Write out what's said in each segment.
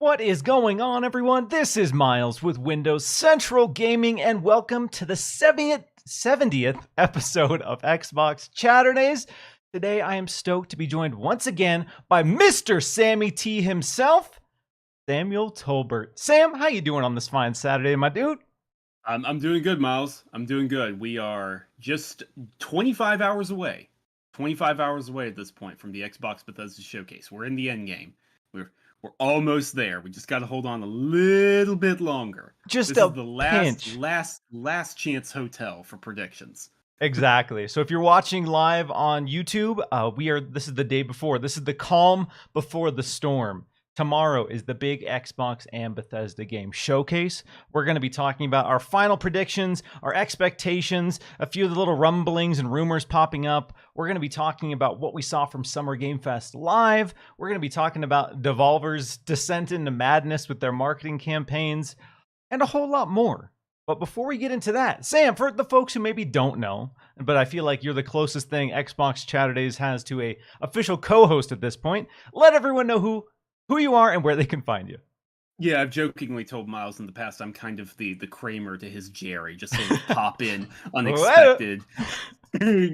What is going on, everyone? This is Miles with Windows Central Gaming, and welcome to the 70th episode of Xbox Chaturdays. Today, I am stoked to be joined once again by Mr. Sammy T himself, Samuel Tolbert. Sam, how you doing on this fine Saturday, my dude? I'm doing good, Miles. I'm doing good. We are just 25 hours away. 25 hours away at this point from the Xbox Bethesda Showcase. We're in the end game. We're almost there. We just got to hold on a little bit longer. Just This a is the pinch. last chance hotel for predictions. Exactly. So if you're watching live on YouTube, this is the day before. This is the calm before the storm. Tomorrow is the big Xbox and Bethesda Games Showcase. We're going to be talking about our final predictions, our expectations, a few of the little rumblings and rumors popping up. We're going to be talking about what we saw from Summer Game Fest Live. We're going to be talking about Devolver's descent into madness with their marketing campaigns, and a whole lot more. But before we get into that, Sam, for the folks who maybe don't know, but I feel like you're the closest thing Xbox Chaturdays has to a official co-host at this point, let everyone know who you are and where they can find you. Yeah, I've jokingly told Miles in the past I'm kind of the Kramer to his Jerry, just sort of pop in unexpected,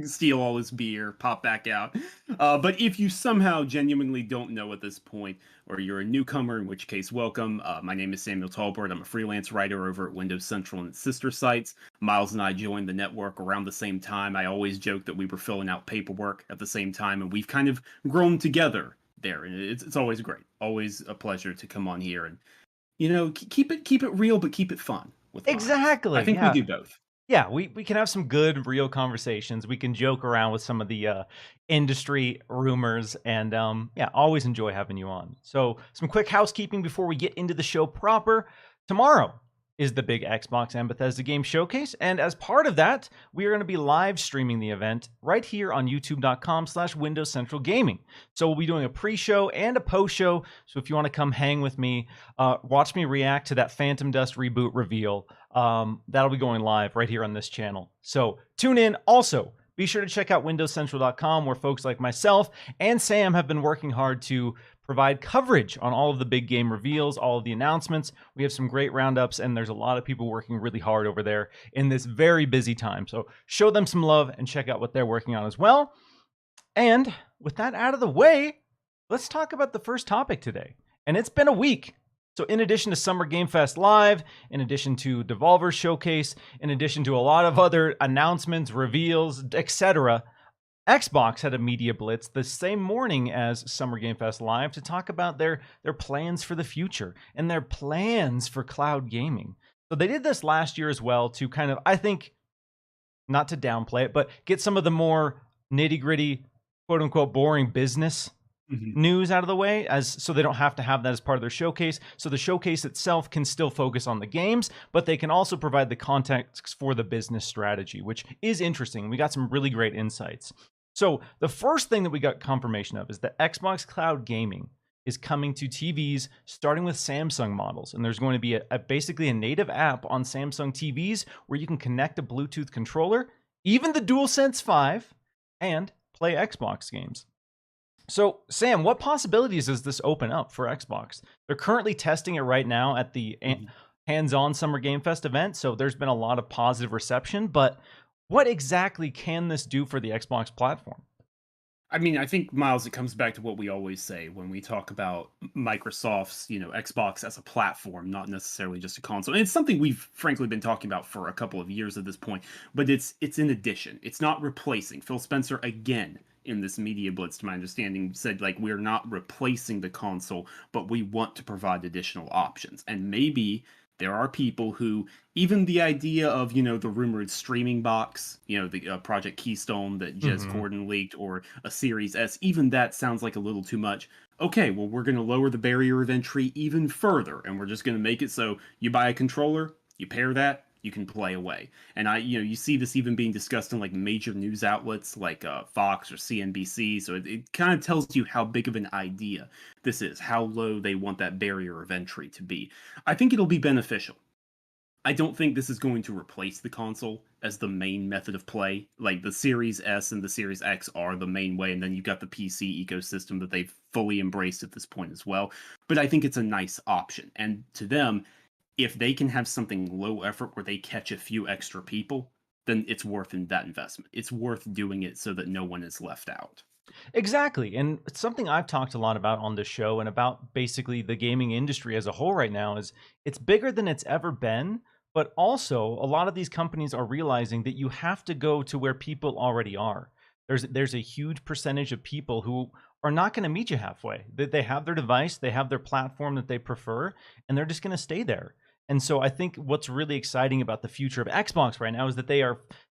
steal all his beer, pop back out. But if you somehow genuinely don't know at this point, or you're a newcomer, in which case, welcome. My name is Samuel Tolbert. I'm a freelance writer over at Windows Central and its sister sites. Miles and I joined the network around the same time. I always joke that we were filling out paperwork at the same time, and we've kind of grown together there, and it's always great. Always a pleasure to come on here and keep it real, but keep it fun with Miles. Exactly. I think we do both. Yeah, we can have some good, real conversations. We can joke around with some of the industry rumors, and always enjoy having you on. So, some quick housekeeping before we get into the show proper. Tomorrow is the big Xbox and Bethesda Games Showcase, and as part of that, we are going to be live streaming the event right here on youtube.com/Windows Central Gaming. So we'll be doing a pre-show and a post-show, so if you want to come hang with me, watch me react to that Phantom Dust reboot reveal, that'll be going live right here on this channel. So tune in. Also, be sure to check out windowscentral.com, where folks like myself and Sam have been working hard to provide coverage on all of the big game reveals, all of the announcements. We have some great roundups, and there's a lot of people working really hard over there in this very busy time. So show them some love and check out what they're working on as well. And with that out of the way, let's talk about the first topic today. And it's been a week. So in addition to Summer Game Fest Live, in addition to Devolver Showcase, in addition to a lot of other announcements, reveals, etc., Xbox had a media blitz the same morning as Summer Game Fest Live to talk about their plans for the future and their plans for cloud gaming. So they did this last year as well to kind of, I think, not to downplay it, but get some of the more nitty-gritty, quote-unquote, boring business news out of the way, so they don't have to have that as part of their showcase. So the showcase itself can still focus on the games, but they can also provide the context for the business strategy, which is interesting. We got some really great insights. So the first thing that we got confirmation of is that Xbox Cloud Gaming is coming to TVs, starting with Samsung models. And there's going to be basically a native app on Samsung TVs where you can connect a Bluetooth controller, even the DualSense 5, and play Xbox games. So, Sam, what possibilities does this open up for Xbox? They're currently testing it right now at the hands-on Summer Game Fest event, so there's been a lot of positive reception, but what exactly can this do for the Xbox platform? I mean, I think, Miles, it comes back to what we always say when we talk about Microsoft's, Xbox as a platform, not necessarily just a console. And it's something we've frankly been talking about for a couple of years at this point, but it's in addition. It's not replacing. Phil Spencer, again, in this media blitz, to my understanding, said, we're not replacing the console, but we want to provide additional options. And maybe there are people who, even the idea of, the rumored streaming box, the Project Keystone that Jez Corden leaked, or a Series S, even that sounds like a little too much. Okay, well, we're going to lower the barrier of entry even further, and we're just going to make it so you buy a controller, you pair that, you can play away. And you see this even being discussed in major news outlets like Fox or CNBC. So it kind of tells you how big of an idea this is, how low they want that barrier of entry to be. I think it'll be beneficial. I don't think this is going to replace the console as the main method of play. Like the Series S and the Series X are the main way, and then you've got the PC ecosystem that they've fully embraced at this point as well. But I think it's a nice option. And to them, if they can have something low effort where they catch a few extra people, then it's worth that investment. It's worth doing it so that no one is left out. Exactly. And it's something I've talked a lot about on this show and about basically the gaming industry as a whole right now is it's bigger than it's ever been, but also a lot of these companies are realizing that you have to go to where people already are. There's a huge percentage of people who are not going to meet you halfway. They have their device, they have their platform that they prefer, and they're just going to stay there. And so I think what's really exciting about the future of Xbox right now is that they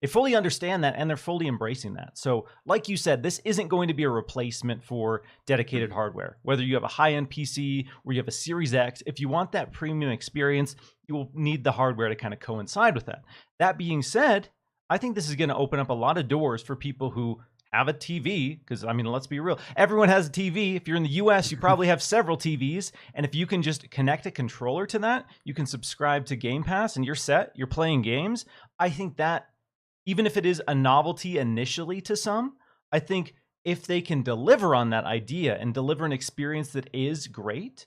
fully understand that and they're fully embracing that. So like you said, this isn't going to be a replacement for dedicated hardware. Whether you have a high-end PC or you have a Series X, if you want that premium experience, you will need the hardware to kind of coincide with that. That being said, I think this is going to open up a lot of doors for people who have a TV, because I mean, let's be real. Everyone has a TV. If you're in the US, you probably have several TVs. And if you can just connect a controller to that, you can subscribe to Game Pass and you're set. You're playing games. I think that even if it is a novelty initially to some, I think if they can deliver on that idea and deliver an experience that is great,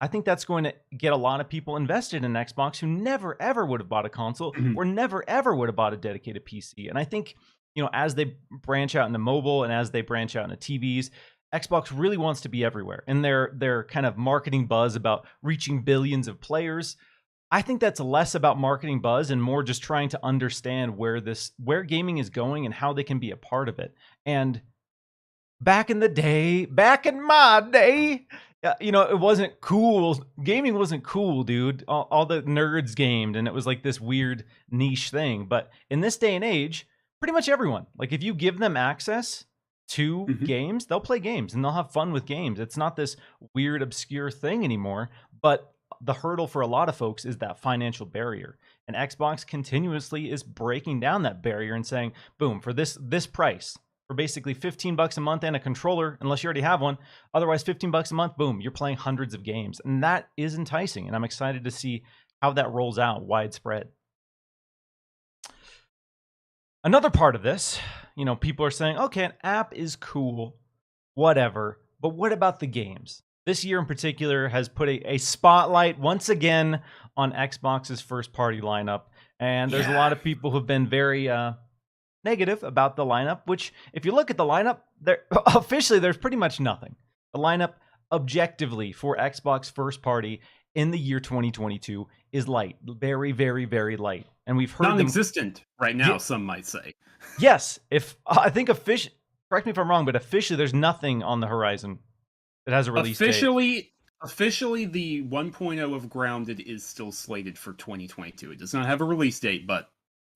I think that's going to get a lot of people invested in Xbox who never ever would have bought a console or never ever would have bought a dedicated PC. And I think, you know, as they branch out into mobile and as they branch out into TVs, Xbox really wants to be everywhere. And their kind of marketing buzz about reaching billions of players, I think that's less about marketing buzz and more just trying to understand where gaming is going and how they can be a part of it. And back in my day, you know, it wasn't cool. Gaming wasn't cool, dude. All the nerds gamed, and it was like this weird niche thing. But in this day and age, pretty much everyone, like if you give them access to games, they'll play games and they'll have fun with games. It's not this weird, obscure thing anymore. But the hurdle for a lot of folks is that financial barrier. And Xbox continuously is breaking down that barrier and saying, boom, for this price, for basically $15 a month and a controller, unless you already have one. Otherwise, $15 a month, boom, you're playing hundreds of games. And that is enticing. And I'm excited to see how that rolls out widespread. Another part of this, you know, people are saying, okay, an app is cool, whatever. But what about the games? This year in particular has put a spotlight once again on Xbox's first party lineup. And there's a lot of people who've been very negative about the lineup, which if you look at the lineup, officially there's pretty much nothing. The lineup objectively for Xbox first party in the year 2022 is light, very, very, very light. And we've heard non-existent right now, some might say. Yes, if I think officially, correct me if I'm wrong, but officially there's nothing on the horizon that has a release date. Officially, the 1.0 of Grounded is still slated for 2022. It does not have a release date, but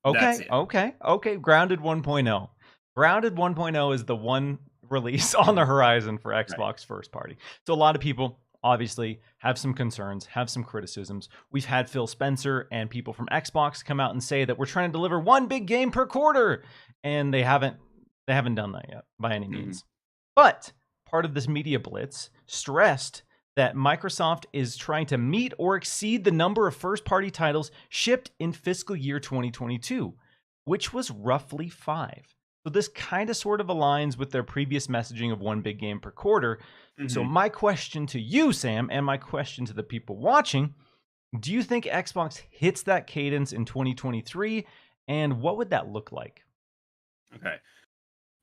that's it. Okay. Grounded 1.0. Grounded 1.0 is the one release on the horizon for Xbox first party. So a lot of people obviously have some concerns, have some criticisms. We've had Phil Spencer and people from Xbox come out and say that we're trying to deliver one big game per quarter, and they haven't done that yet by any means. But part of this media blitz stressed that Microsoft is trying to meet or exceed the number of first-party titles shipped in fiscal year 2022, which was roughly 5. So this kind of sort of aligns with their previous messaging of one big game per quarter. So my question to you, Sam, and my question to the people watching, do you think Xbox hits that cadence in 2023? And what would that look like? Okay.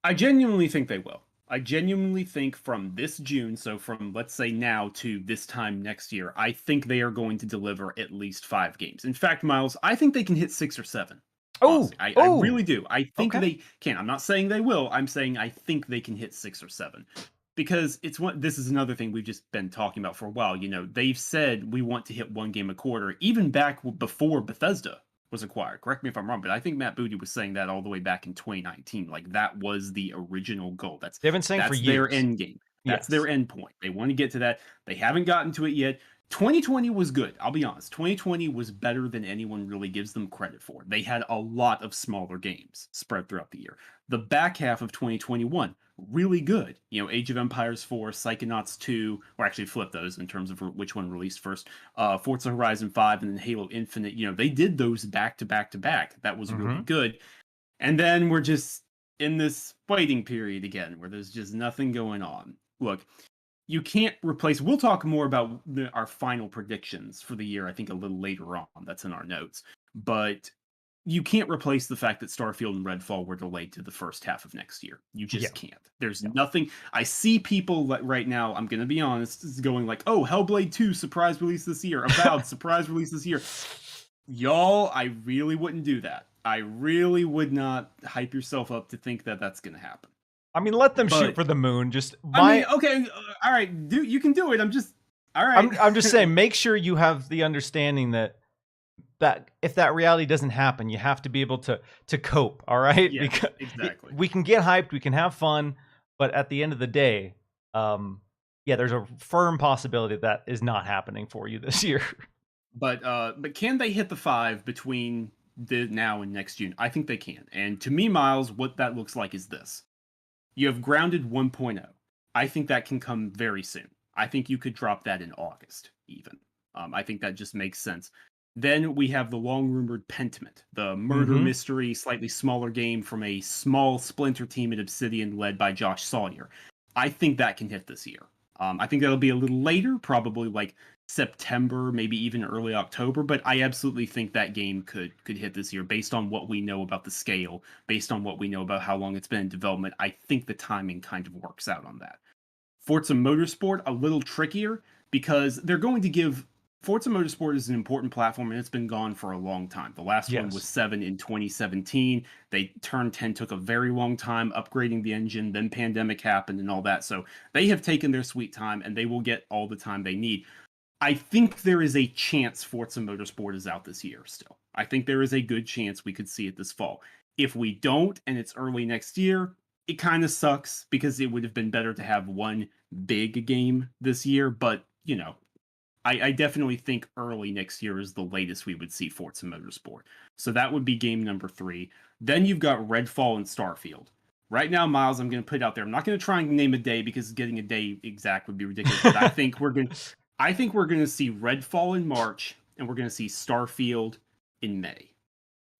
I genuinely think they will. I genuinely think from this June, so from let's say now to this time next year, I think they are going to deliver at least 5 games. In fact, Miles, I think they can hit 6 or 7. I really do. I think they can. I'm not saying they will. I'm saying I think they can hit 6 or 7. Because this is another thing we've just been talking about for a while. You know, they've said we want to hit 1 game a quarter, even back before Bethesda was acquired. Correct me if I'm wrong, but I think Matt Booty was saying that all the way back in 2019. Like that was the original goal. They've been saying for years. Their end game. That's their end point. They want to get to that. They haven't gotten to it yet. 2020 was good. I'll be honest. 2020 was better than anyone really gives them credit for. They had a lot of smaller games spread throughout the year. The back half of 2021, really good. You know, Age of Empires 4, Psychonauts 2, or actually flip those in terms of which one released first. Forza Horizon 5 and then Halo Infinite. You know, they did those back to back to back. That was really good. And then we're just in this waiting period again where there's just nothing going on. Look, you can't replace. We'll talk more about our final predictions for the year, I think, a little later on. That's in our notes. But you can't replace the fact that Starfield and Redfall were delayed to the first half of next year. You just can't. There's nothing. I see people right now, I'm going to be honest, is going like, oh, Hellblade 2 surprise release this year. Avowed surprise release this year. Y'all, I really wouldn't do that. I really would not hype yourself up to think that that's going to happen. I mean, let them shoot for the moon. Just okay, all right, you can do it. All right. I'm just saying, make sure you have the understanding that if that reality doesn't happen, you have to be able to cope. All right, yeah, because exactly. We can get hyped, we can have fun, but at the end of the day, there's a firm possibility that is not happening for you this year. But can they hit the 5 between now and next June? I think they can. And to me, Miles, what that looks like is this. You have Grounded 1.0. I think that can come very soon. I think you could drop that in August, even. I think that just makes sense. Then we have the long-rumored Pentiment, the murder mystery, slightly smaller game from a small splinter team at Obsidian led by Josh Sawyer. I think that can hit this year. I think that'll be a little later, probably like September, maybe even early October, but I absolutely think that game could hit this year based on what we know about the scale, based on what we know about how long it's been in development. I think the timing kind of works out on that. Forza Motorsport, a little trickier because they're going to give Forza Motorsport is an important platform and it's been gone for a long time. The last one was 7 in 2017. They turned 10 took a very long time upgrading the engine, then pandemic happened and all that. So they have taken their sweet time and they will get all the time they need. I think there is a chance Forza Motorsport is out this year still. I think there is a good chance we could see it this fall. If we don't and it's early next year, it kind of sucks because it would have been better to have one big game this year. But, you know, I definitely think early next year is the latest we would see Forza Motorsport. So that would be game number 3. Then you've got Redfall and Starfield. Right now, Miles, I'm going to put it out there. I'm not going to try and name a day because getting a day exact would be ridiculous. But I think we're going to see Redfall in March, and we're going to see Starfield in May.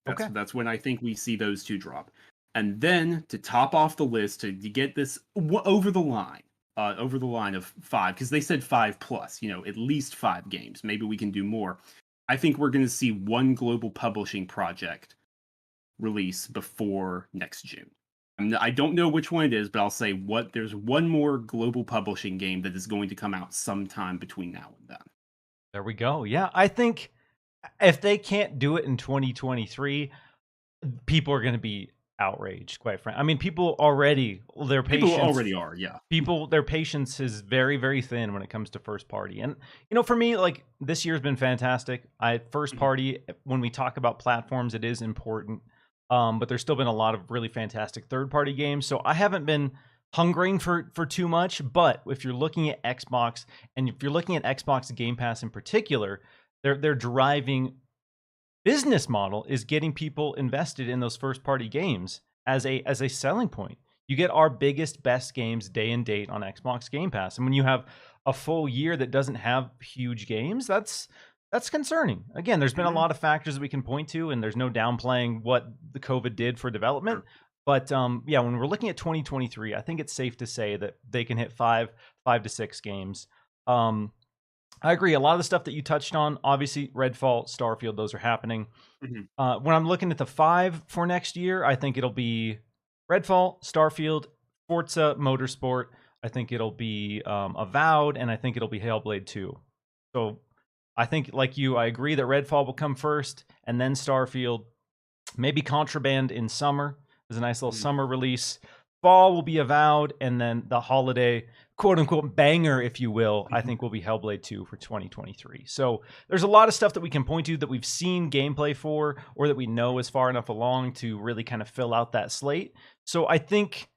That's when I think we see those two drop. And then, to top off the list, to get this over the line of 5, because they said 5 plus, at least 5 games. Maybe we can do more. I think we're going to see one global publishing project release before next June. I don't know which one it is, but I'll say there's one more global publishing game that is going to come out sometime between now and then. There we go. Yeah, I think if they can't do it in 2023, people are going to be outraged, quite frankly. I mean, people already are, yeah. Their patience is very, very thin when it comes to first party. And, for me, like, this year's been fantastic. First party, when we talk about platforms, it is important. But there's still been a lot of really fantastic third-party games. So I haven't been hungering for too much. But if you're looking at Xbox, and if you're looking at Xbox Game Pass in particular, their driving business model is getting people invested in those first-party games as a selling point. You get our biggest, best games day and date on Xbox Game Pass. And when you have a full year that doesn't have huge games, that's concerning. Again, there's been a lot of factors that we can point to, and there's no downplaying what the COVID did for development. But when we're looking at 2023, I think it's safe to say that they can hit 5 to 6 games. I agree. A lot of the stuff that you touched on, obviously, Redfall, Starfield, those are happening. When I'm looking at the 5 for next year, I think it'll be Redfall, Starfield, Forza Motorsport. I think it'll be Avowed, and I think it'll be Hellblade 2. So I think, like you, I agree that Redfall will come first, and then Starfield. Maybe Contraband in summer. There's a nice little summer release. Fall will be Avowed, and then the holiday, quote-unquote, banger, if you will, I think will be Hellblade 2 for 2023. So there's a lot of stuff that we can point to that we've seen gameplay for, or that we know is far enough along to really kind of fill out that slate. So I think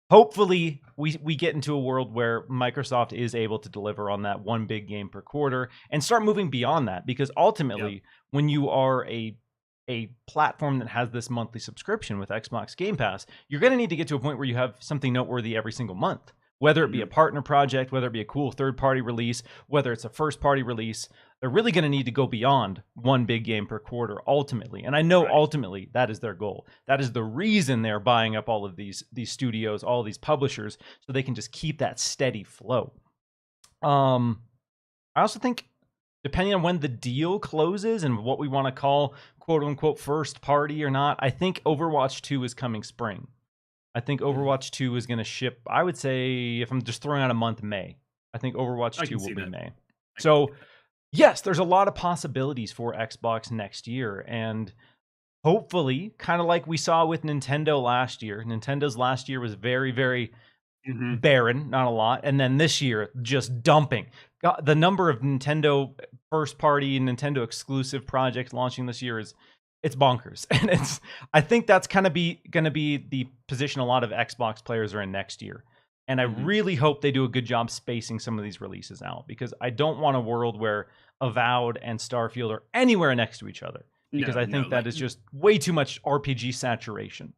hopefully we get into a world where Microsoft is able to deliver on that one big game per quarter and start moving beyond that, because ultimately when you are a platform that has this monthly subscription with Xbox Game Pass, you're going to need to get to a point where you have something noteworthy every single month, whether it be a partner project, whether it be a cool third-party release, whether it's a first-party release. They're really going to need to go beyond one big game per quarter ultimately. And I know ultimately that is their goal. That is the reason they're buying up all of these studios, all of these publishers, so they can just keep that steady flow. I also think, depending on when the deal closes and what we want to call quote unquote first party or not, I think Overwatch 2 is coming spring. I think Overwatch 2 is going to ship, I would say, if I'm just throwing out a month, May. I think Overwatch 2 will be May. So, yes, there's a lot of possibilities for Xbox next year. And hopefully, kind of like we saw with Nintendo last year, Nintendo's last year was very, very barren, not a lot. And then this year, just dumping. The number of Nintendo first-party, Nintendo exclusive projects launching this year it's bonkers. And I think that's kind of going to be the position a lot of Xbox players are in next year. And I really hope they do a good job spacing some of these releases out, because I don't want a world where Avowed and Starfield are anywhere next to each other, because I think that is just way too much RPG saturation.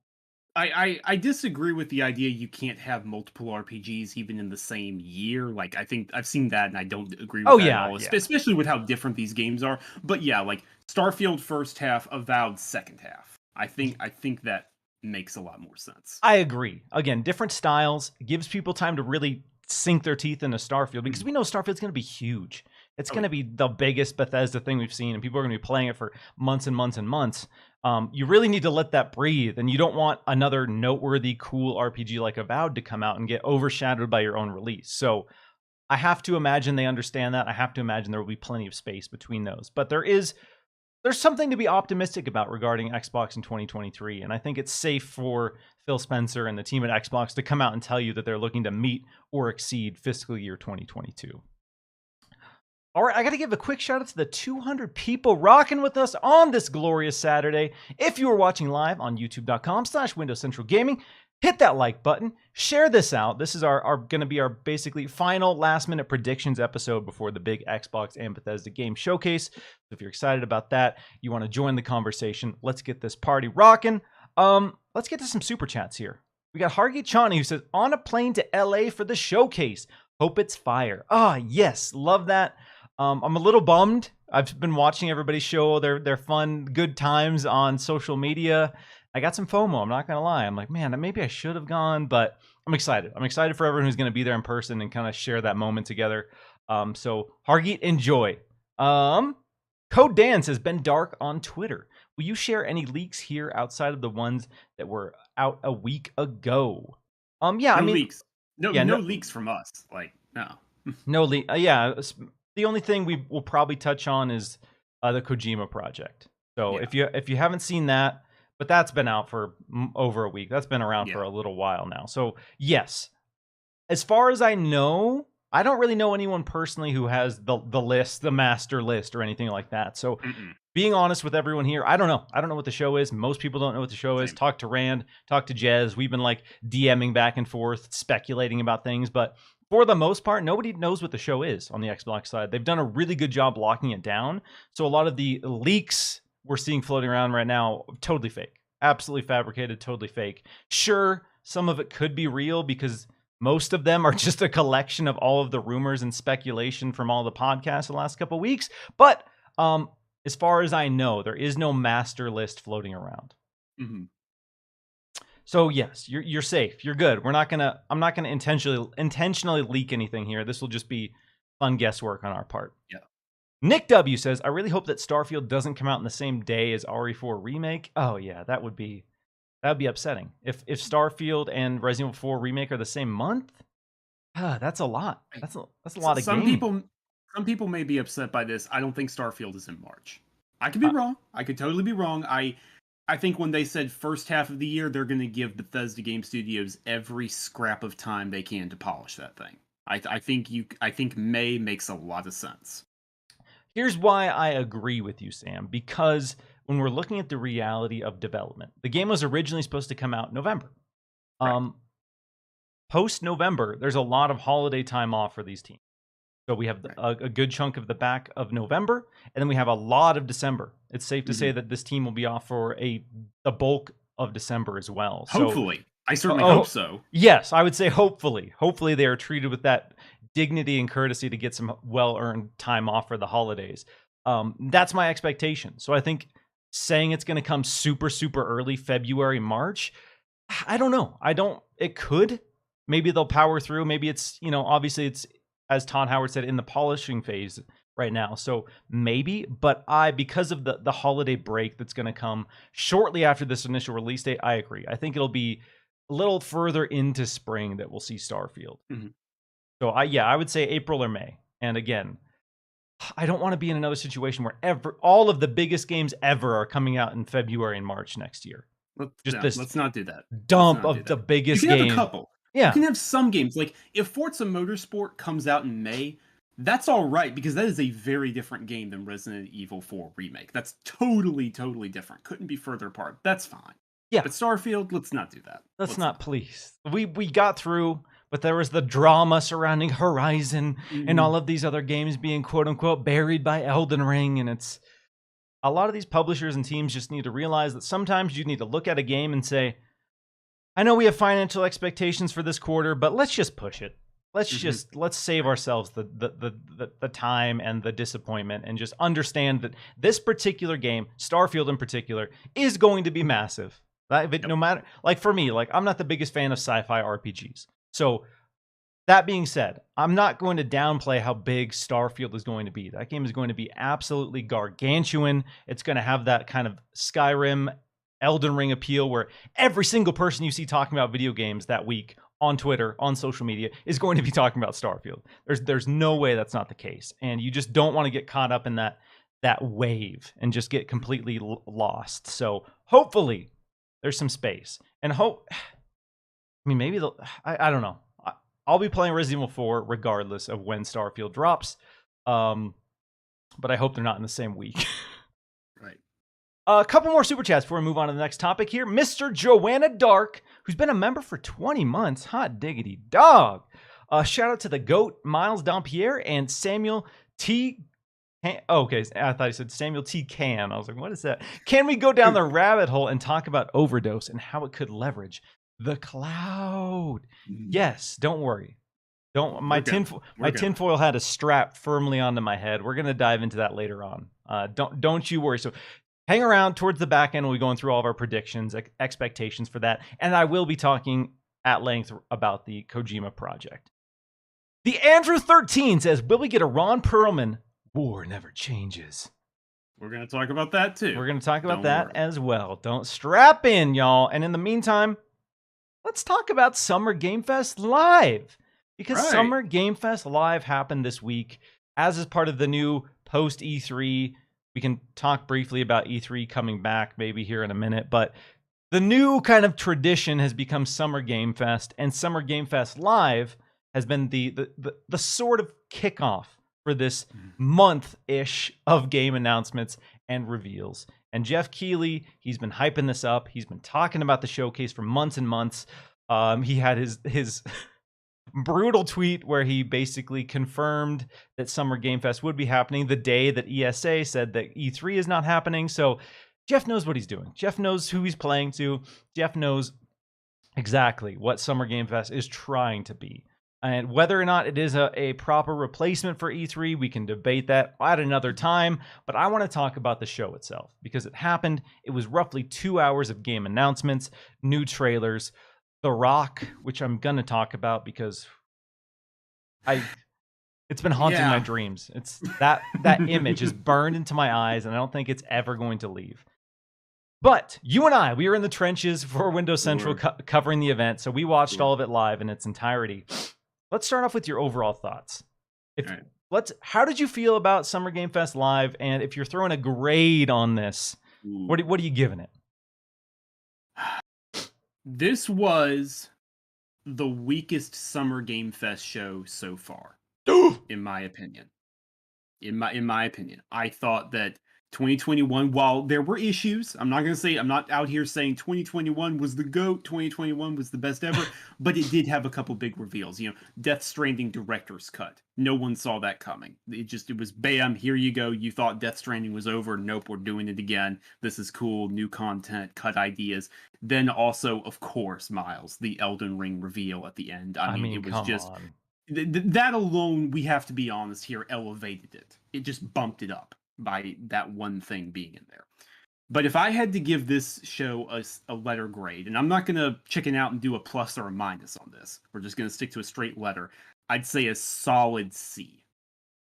I disagree with the idea you can't have multiple RPGs even in the same year. Like, I think I've seen that and I don't agree with that at all, especially with how different these games are. But yeah, like Starfield first half, Avowed second half. I think that makes a lot more sense. I agree. Again, different styles, gives people time to really sink their teeth into Starfield, because we know Starfield's going to be huge. It's going to be the biggest Bethesda thing we've seen, and people are going to be playing it for months and months and months. You really need to let that breathe, and you don't want another noteworthy, cool RPG like Avowed to come out and get overshadowed by your own release. So I have to imagine they understand that. I have to imagine there will be plenty of space between those. But there's something to be optimistic about regarding Xbox in 2023, and I think it's safe for Phil Spencer and the team at Xbox to come out and tell you that they're looking to meet or exceed fiscal year 2022. All right, I got to give a quick shout out to the 200 people rocking with us on this glorious Saturday. If you are watching live on youtube.com/Windows Central Gaming, hit that like button, share this out. This is our going to be our basically final last minute predictions episode before the big Xbox and Bethesda Games Showcase. So if you're excited about that, you want to join the conversation, let's get this party rocking. Let's get to some super chats here. We got Hargit Chani, who says, on a plane to LA for the showcase. Hope it's fire. Ah, yes, love that. I'm a little bummed. I've been watching everybody show their fun, good times on social media. I got some FOMO, I'm not going to lie. I'm like, man, maybe I should have gone, but I'm excited. I'm excited for everyone who's going to be there in person and kind of share that moment together. So, Hargeet, enjoy. Code Dan says, been dark on Twitter. Will you share any leaks here outside of the ones that were out a week ago? Yeah, no leaks. No leaks from us. Like, no. No leak. Yeah. The only thing we will probably touch on is the Kojima project. So if you haven't seen that, but that's been out for over a week. That's been around for a little while now. So yes, as far as I know, I don't really know anyone personally who has the list, the master list, or anything like that. So being honest with everyone here, I don't know. I don't know what the show is. Most people don't know what the show is. Talk to Rand, talk to Jez. We've been like DMing back and forth, speculating about things, but for the most part, nobody knows what the show is on the Xbox side. They've done a really good job locking it down. So a lot of the leaks we're seeing floating around right now, totally fake. Absolutely fabricated, totally fake. Sure, some of it could be real because most of them are just a collection of all of the rumors and speculation from all the podcasts the last couple of weeks. But as far as I know, there is no master list floating around. So yes, you're safe. You're good. I'm not gonna intentionally leak anything here. This will just be fun guesswork on our part. Yeah. Nick W says, I really hope that Starfield doesn't come out in the same day as RE4 Remake. Oh yeah, that would be upsetting. If Starfield and Resident Evil 4 Remake are the same month, that's a lot. That's a lot of games. Some people may be upset by this. I don't think Starfield is in March. I could be wrong. I could totally be wrong. I think when they said first half of the year, they're going to give Bethesda Game Studios every scrap of time they can to polish that thing. I think May makes a lot of sense. Here's why I agree with you, Sam. Because when we're looking at the reality of development, the game was originally supposed to come out in November. Right. post November, there's a lot of holiday time off for these teams. So we have Right. a good chunk of the back of November, and then we have a lot of December. It's safe to say that this team will be off for the bulk of December as well. So, Hopefully. I certainly hope so. yes, I would say hopefully. Hopefully they are treated with that dignity and courtesy to get some well-earned time off for the holidays. That's my expectation. So I think saying it's going to come super, super early, February, March, I don't know. It could. Maybe they'll power through. Maybe it's, obviously it's, as Todd Howard said, in the polishing phase right now. So maybe, but because of the holiday break that's going to come shortly after this initial release date, I agree. I think it'll be a little further into spring that we'll see Starfield. So I would say April or May. And again, I don't want to be in another situation where all of the biggest games ever are coming out in February and March next year. Let's not do that. Dump of the biggest game. You can have a couple. Yeah. You can have some games. Like, if Forza Motorsport comes out in May, that's all right, because that is a very different game than Resident Evil 4 Remake. That's totally, totally different. Couldn't be further apart. That's fine. Yeah. But Starfield, let's not do that. Let's not, please. We got through, but there was the drama surrounding Horizon and all of these other games being quote-unquote buried by Elden Ring, and it's... A lot of these publishers and teams just need to realize that sometimes you need to look at a game and say, I know we have financial expectations for this quarter, but let's just push it. Let's save ourselves the time and the disappointment, and just understand that this particular game, Starfield in particular, is going to be massive. No matter, like for me, like I'm not the biggest fan of sci-fi RPGs. So that being said, I'm not going to downplay how big Starfield is going to be. That game is going to be absolutely gargantuan. It's going to have that kind of Skyrim, Elden Ring appeal where every single person you see talking about video games that week on Twitter, on social media, is going to be talking about Starfield. There's no way that's not the case. And you just don't want to get caught up in that wave and just get completely lost. So hopefully there's some space. And maybe I don't know. I'll be playing Resident Evil 4 regardless of when Starfield drops. But I hope they're not in the same week. Right. A couple more super chats before we move on to the next topic here. Mr. Joanna Dark, who's been a member for 20 months. Hot diggity dog. Shout out to the GOAT, Miles Dompier, and Samuel T. Okay, I thought he said Samuel T. Can. I was like, what is that? Can we go down the rabbit hole and talk about Overdose and how it could leverage the cloud? Yes, don't worry. My tinfoil had a strap firmly onto my head. We're gonna dive into that later on. Don't you worry. So hang around towards the back end. We'll be going through all of our predictions, expectations for that, and I will be talking at length about the Kojima project. The Andrew 13 says, "Will we get a Ron Perlman? War never changes." We're gonna talk about that too. We're gonna talk about that as well. Don't strap in, y'all. And in the meantime, let's talk about Summer Game Fest Live. Because Summer Game Fest Live happened this week, as is part of the new post E3. We can talk briefly about E3 coming back maybe here in a minute, but the new kind of tradition has become Summer Game Fest, and Summer Game Fest Live has been the sort of kickoff for this month-ish of game announcements and reveals. And Jeff Keighley, he's been hyping this up. He's been talking about the showcase for months and months. He had his brutal tweet where he basically confirmed that Summer Game Fest would be happening the day that ESA said that E3 is not happening. So Jeff knows what he's doing. Jeff knows who he's playing to. Jeff knows exactly what Summer Game Fest is trying to be. And whether or not it is a proper replacement for E3, we can debate that at another time. But I want to talk about the show itself because it happened. It was roughly 2 hours of game announcements, new trailers, The Rock, which I'm going to talk about because it's been haunting my dreams. It's that image is burned into my eyes, and I don't think it's ever going to leave. But you and we were in the trenches for Windows Central covering the event, so we watched all of it live in its entirety. Let's start off with your overall thoughts. How did you feel about Summer Game Fest Live? And if you're throwing a grade on this, what are you giving it? This was the weakest Summer Game Fest show so far, in my opinion. In my opinion, I thought that 2021, while there were issues, I'm not out here saying 2021 was the GOAT, 2021 was the best ever, but it did have a couple big reveals. Death Stranding director's cut. No one saw that coming. It was bam, here you go. You thought Death Stranding was over. Nope, we're doing it again. This is cool. New content, cut ideas. Then also, of course, Miles, the Elden Ring reveal at the end. I I mean, mean, it was come just on. that alone, we have to be honest here, elevated it. It just bumped it up by that one thing being in there. But if I had to give this show a letter grade, and I'm not going to chicken out and do a plus or a minus on this, we're just going to stick to a straight letter, I'd say a solid C.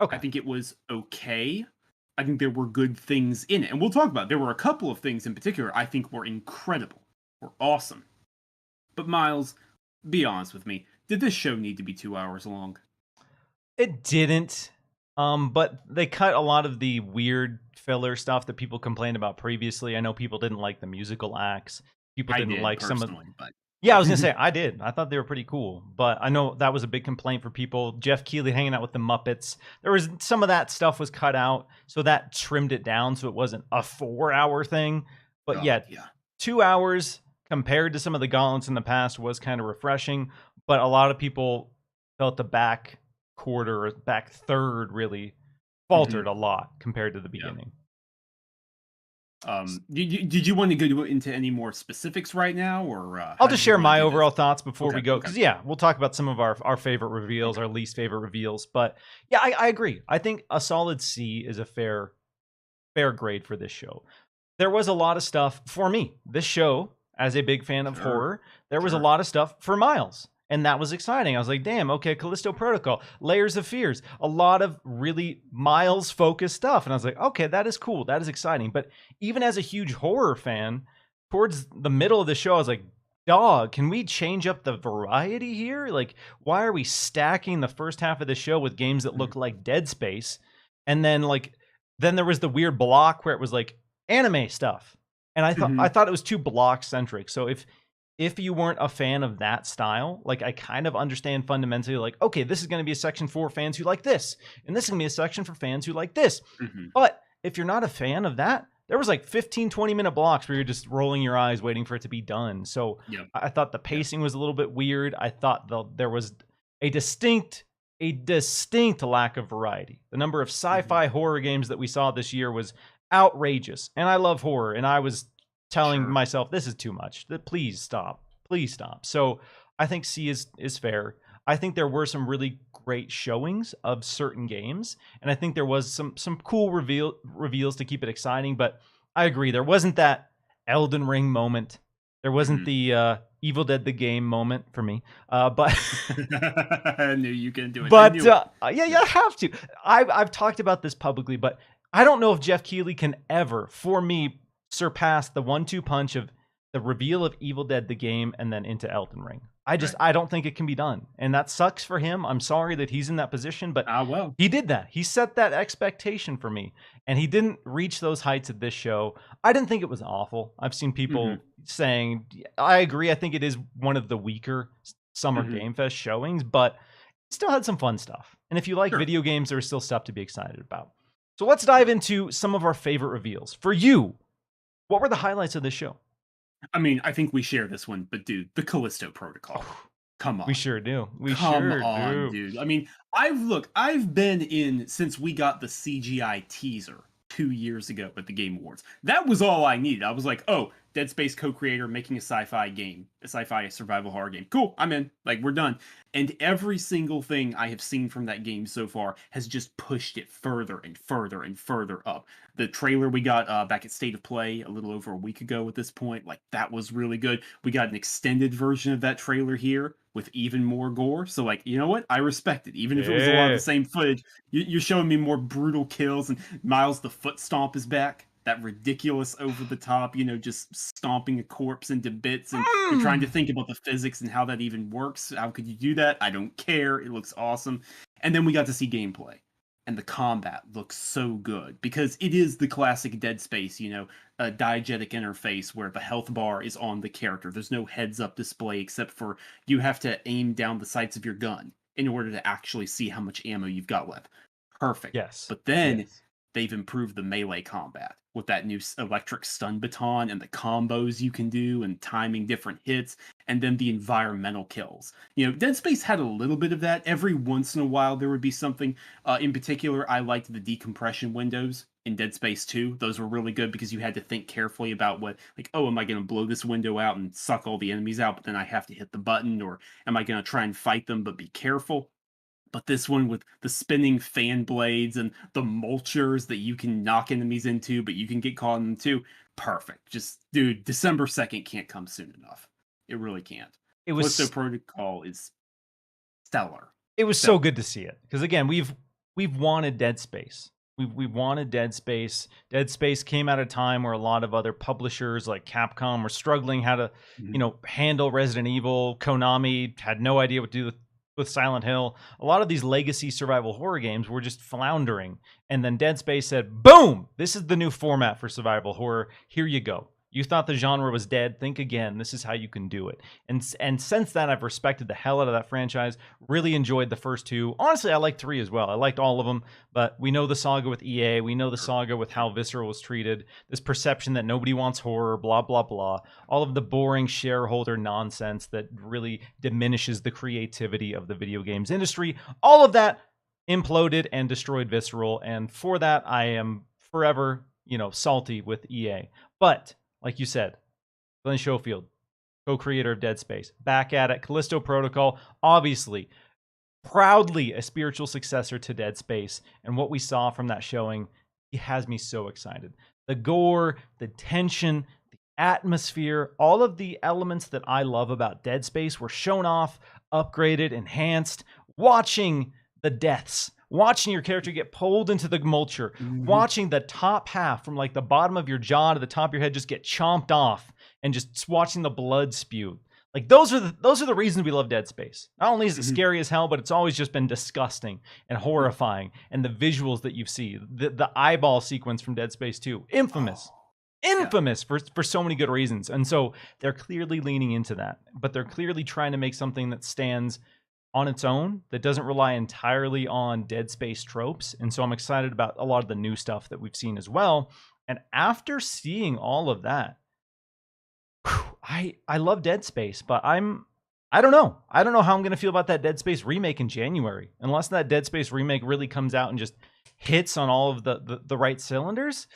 I Okay. think it was okay. I think there were good things in it. And we'll talk about it. There were a couple of things in particular I think were incredible, were awesome. But Miles, be honest with me, did this show need to be 2 hours long? It didn't. But they cut a lot of the weird filler stuff that people complained about previously. I know people didn't like the musical acts. People I didn't did like some of. personally, but Yeah, I was gonna say I did. I thought they were pretty cool, but I know that was a big complaint for people. Jeff Keighley hanging out with the Muppets. There was some of that stuff was cut out, so that trimmed it down, so it wasn't a 4 hour thing. But God, yet, yeah. 2 hours compared to some of the gauntlets in the past was kind of refreshing. But a lot of people felt the back quarter or back third really faltered a lot compared to the Yeah. beginning. Did you want to go into any more specifics right now, or I'll how just did you share want to my do this? overall thoughts before we Okay, go, okay, because yeah, we'll talk about some of our favorite reveals, okay. our least favorite reveals. But yeah, I agree. I think a solid C is a fair grade for this show. There was a lot of stuff for me. This show, as a big fan of Sure, horror, there was a sure. lot of stuff for Miles. And that was exciting. I was like, damn, okay, Callisto Protocol, Layers of Fears, a lot of really Miles focused stuff. And I was like, okay, that is cool. That is exciting. But even as a huge horror fan, towards the middle of the show, I was like, dog, can we change up the variety here? Like, why are we stacking the first half of the show with games that Mhm, look like Dead Space? And then there was the weird block where it was like anime stuff. And I mhm, thought it was too block centric. So if you weren't a fan of that style, like I kind of understand fundamentally, like, okay, this is going to be a section for fans who like this, and this is going to be a section for fans who like this. mhm. But if you're not a fan of that, there was like 15, 20-minute blocks where you're just rolling your eyes waiting for it to be done. So Yep, I thought the yep. pacing was a little bit weird. I thought there was a distinct lack of variety. The number of Mhm. sci-fi horror games that we saw this year was outrageous. And I love horror, and I was telling Sure. myself this is too much. Please stop. Please stop. So I think C is fair. I think there were some really great showings of certain games, and I think there was some cool reveals to keep it exciting. But I agree, there wasn't that Elden Ring moment. There wasn't Mhm. the Evil Dead the game moment for me. But I knew you can do it. I but knew it. yeah, Yeah. you have to. I've talked about this publicly, but I don't know if Jeff Keighley can ever, for me, surpass the 1-2 punch of the reveal of Evil Dead the game and then into Elden Ring. Right. I don't think it can be done, and that sucks for him. I'm sorry that he's in that position, but Ah, well. he did that. He set that expectation for me, and he didn't reach those heights at this show. I didn't think it was awful. I've seen Mhm, people saying, I agree. I think it is one of the weaker Summer mhm. Game Fest showings, but still had some fun stuff. And if you like Sure. video games, there's still stuff to be excited about. So let's dive into some of our favorite reveals. For you, what were the highlights of this show? I mean, I think we share this one, but dude, the Callisto Protocol. Oh, Come we on. sure do. We Come sure on, do. dude. I mean, I've been in since we got the CGI teaser 2 years ago at the Game Awards. That was all I needed. I was like, oh, Dead Space co-creator making a sci-fi game, a sci-fi survival horror game. Cool, I'm in. Like, we're done. And every single thing I have seen from that game so far has just pushed it further and further and further up. The trailer we got back at State of Play a little over a week ago at this point, like that was really good. We got an extended version of that trailer here with even more gore. So, like, you know what? I respect it. Even if it was a lot of the Yeah. same footage, you're showing me more brutal kills. And Miles the Foot Stomp is back. That ridiculous over the top, just stomping a corpse into bits. And you're trying to Mm. think about the physics and how that even works. How could you do that? I don't care. It looks awesome. And then we got to see gameplay. And the combat looks so good because it is the classic Dead Space, a diegetic interface where the health bar is on the character. There's no heads up display except for you have to aim down the sights of your gun in order to actually see how much ammo you've got left. Perfect. Yes. But then Yes. they've improved the melee combat with that new electric stun baton and the combos you can do and timing different hits, and then the environmental kills. Dead Space had a little bit of that. Every once in a while, there would be something. In particular, I liked the decompression windows in Dead Space 2. Those were really good because you had to think carefully about what, like, oh, am I going to blow this window out and suck all the enemies out, but then I have to hit the button, or am I going to try and fight them but be careful? But this one with the spinning fan blades and the mulchers that you can knock enemies into, but you can get caught in them too. Perfect. Just, dude, December 2nd can't come soon enough. It really can't. It Callisto was Protocol is stellar. it was so Stellar. good to see it, because again, we've wanted Dead Space. We wanted Dead Space. Dead Space came at a time where a lot of other publishers like Capcom were struggling how to, Mhm. handle Resident Evil. Konami had no idea what to do with Silent Hill. A lot of these legacy survival horror games were just floundering. And then Dead Space said, boom, this is the new format for survival horror. Here you go. You thought the genre was dead. Think again. This is how you can do it. And since then, I've respected the hell out of that franchise. Really enjoyed the first two. Honestly, I liked 3 as well. I liked all of them. But we know the saga with EA. We know the saga with how Visceral was treated. This perception that nobody wants horror, blah, blah, blah. All of the boring shareholder nonsense that really diminishes the creativity of the video games industry. All of that imploded and destroyed Visceral. And for that, I am forever, salty with EA. But like you said, Glenn Schofield, co-creator of Dead Space, back at it. Callisto Protocol, obviously, proudly a spiritual successor to Dead Space. And what we saw from that showing, it has me so excited. The gore, the tension, the atmosphere, all of the elements that I love about Dead Space were shown off, upgraded, enhanced. Watching the deaths, watching your character get pulled into the mulcher, watching the top half from like the bottom of your jaw to the top of your head just get chomped off, and just watching the blood spew. Like those are the reasons we love Dead Space. Not only is it scary as hell, but it's always just been disgusting and horrifying. And the visuals that you see, the eyeball sequence from Dead Space 2, infamous. Infamous for so many good reasons. And so they're clearly leaning into that, but they're clearly trying to make something that stands on its own, that doesn't rely entirely on Dead Space tropes. And so I'm excited about a lot of the new stuff that we've seen as well. And after seeing all of that, I love Dead Space, but I don't know. I don't know how I'm going to feel about that Dead Space remake in January. Unless that Dead Space remake really comes out and just hits on all of the right cylinders.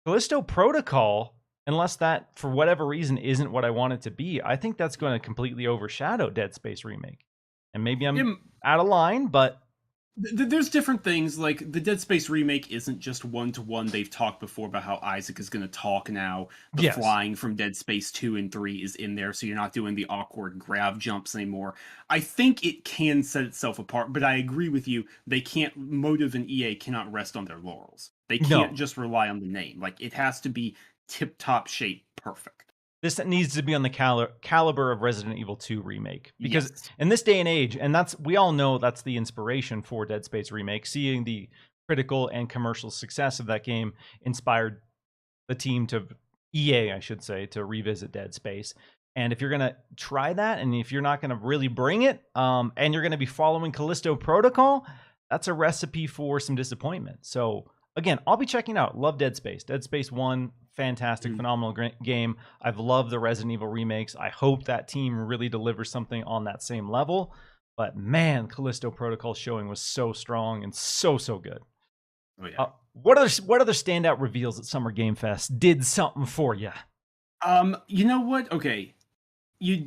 Callisto Protocol, unless that, for whatever reason, isn't what I want it to be, I think that's going to completely overshadow Dead Space remake. And maybe I'm out of line, but there's different things. Like the Dead Space remake isn't just one-to-one. They've talked before about how Isaac is going to talk now. The flying from Dead Space 2 and 3 is in there, so you're not doing the awkward grab jumps anymore. I think it can set itself apart, but I agree with you. They can't, Motive and EA cannot rest on their laurels. They can't just rely on the name. Like, it has to be tip-top shape perfect. This needs to be on the caliber of Resident Evil 2 remake, because in this day and age, and we all know that's the inspiration for Dead Space remake, seeing the critical and commercial success of that game inspired the team EA, I should say, to revisit Dead Space. And if you're going to try that, and if you're not going to really bring it, and you're going to be following Callisto Protocol, that's a recipe for some disappointment. So again, I'll be checking out. Love Dead Space. Dead Space 1, fantastic, phenomenal game. I've loved the Resident Evil remakes. I hope that team really delivers something on that same level. But man, Callisto Protocol showing was so strong and so good. Oh yeah. What other standout reveals at Summer Game Fest did something for you? You know what? Okay. You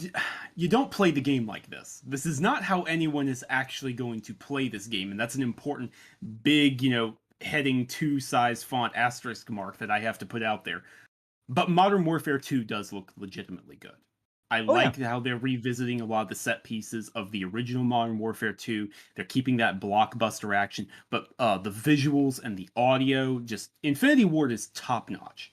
don't play the game like this. This is not how anyone is actually going to play this game, and that's an important big, heading 2 size font asterisk mark that I have to put out there. But Modern Warfare 2 does look legitimately good. I like how they're revisiting a lot of the set pieces of the original Modern Warfare 2. They're keeping that blockbuster action, but the visuals and the audio, just Infinity Ward is top notch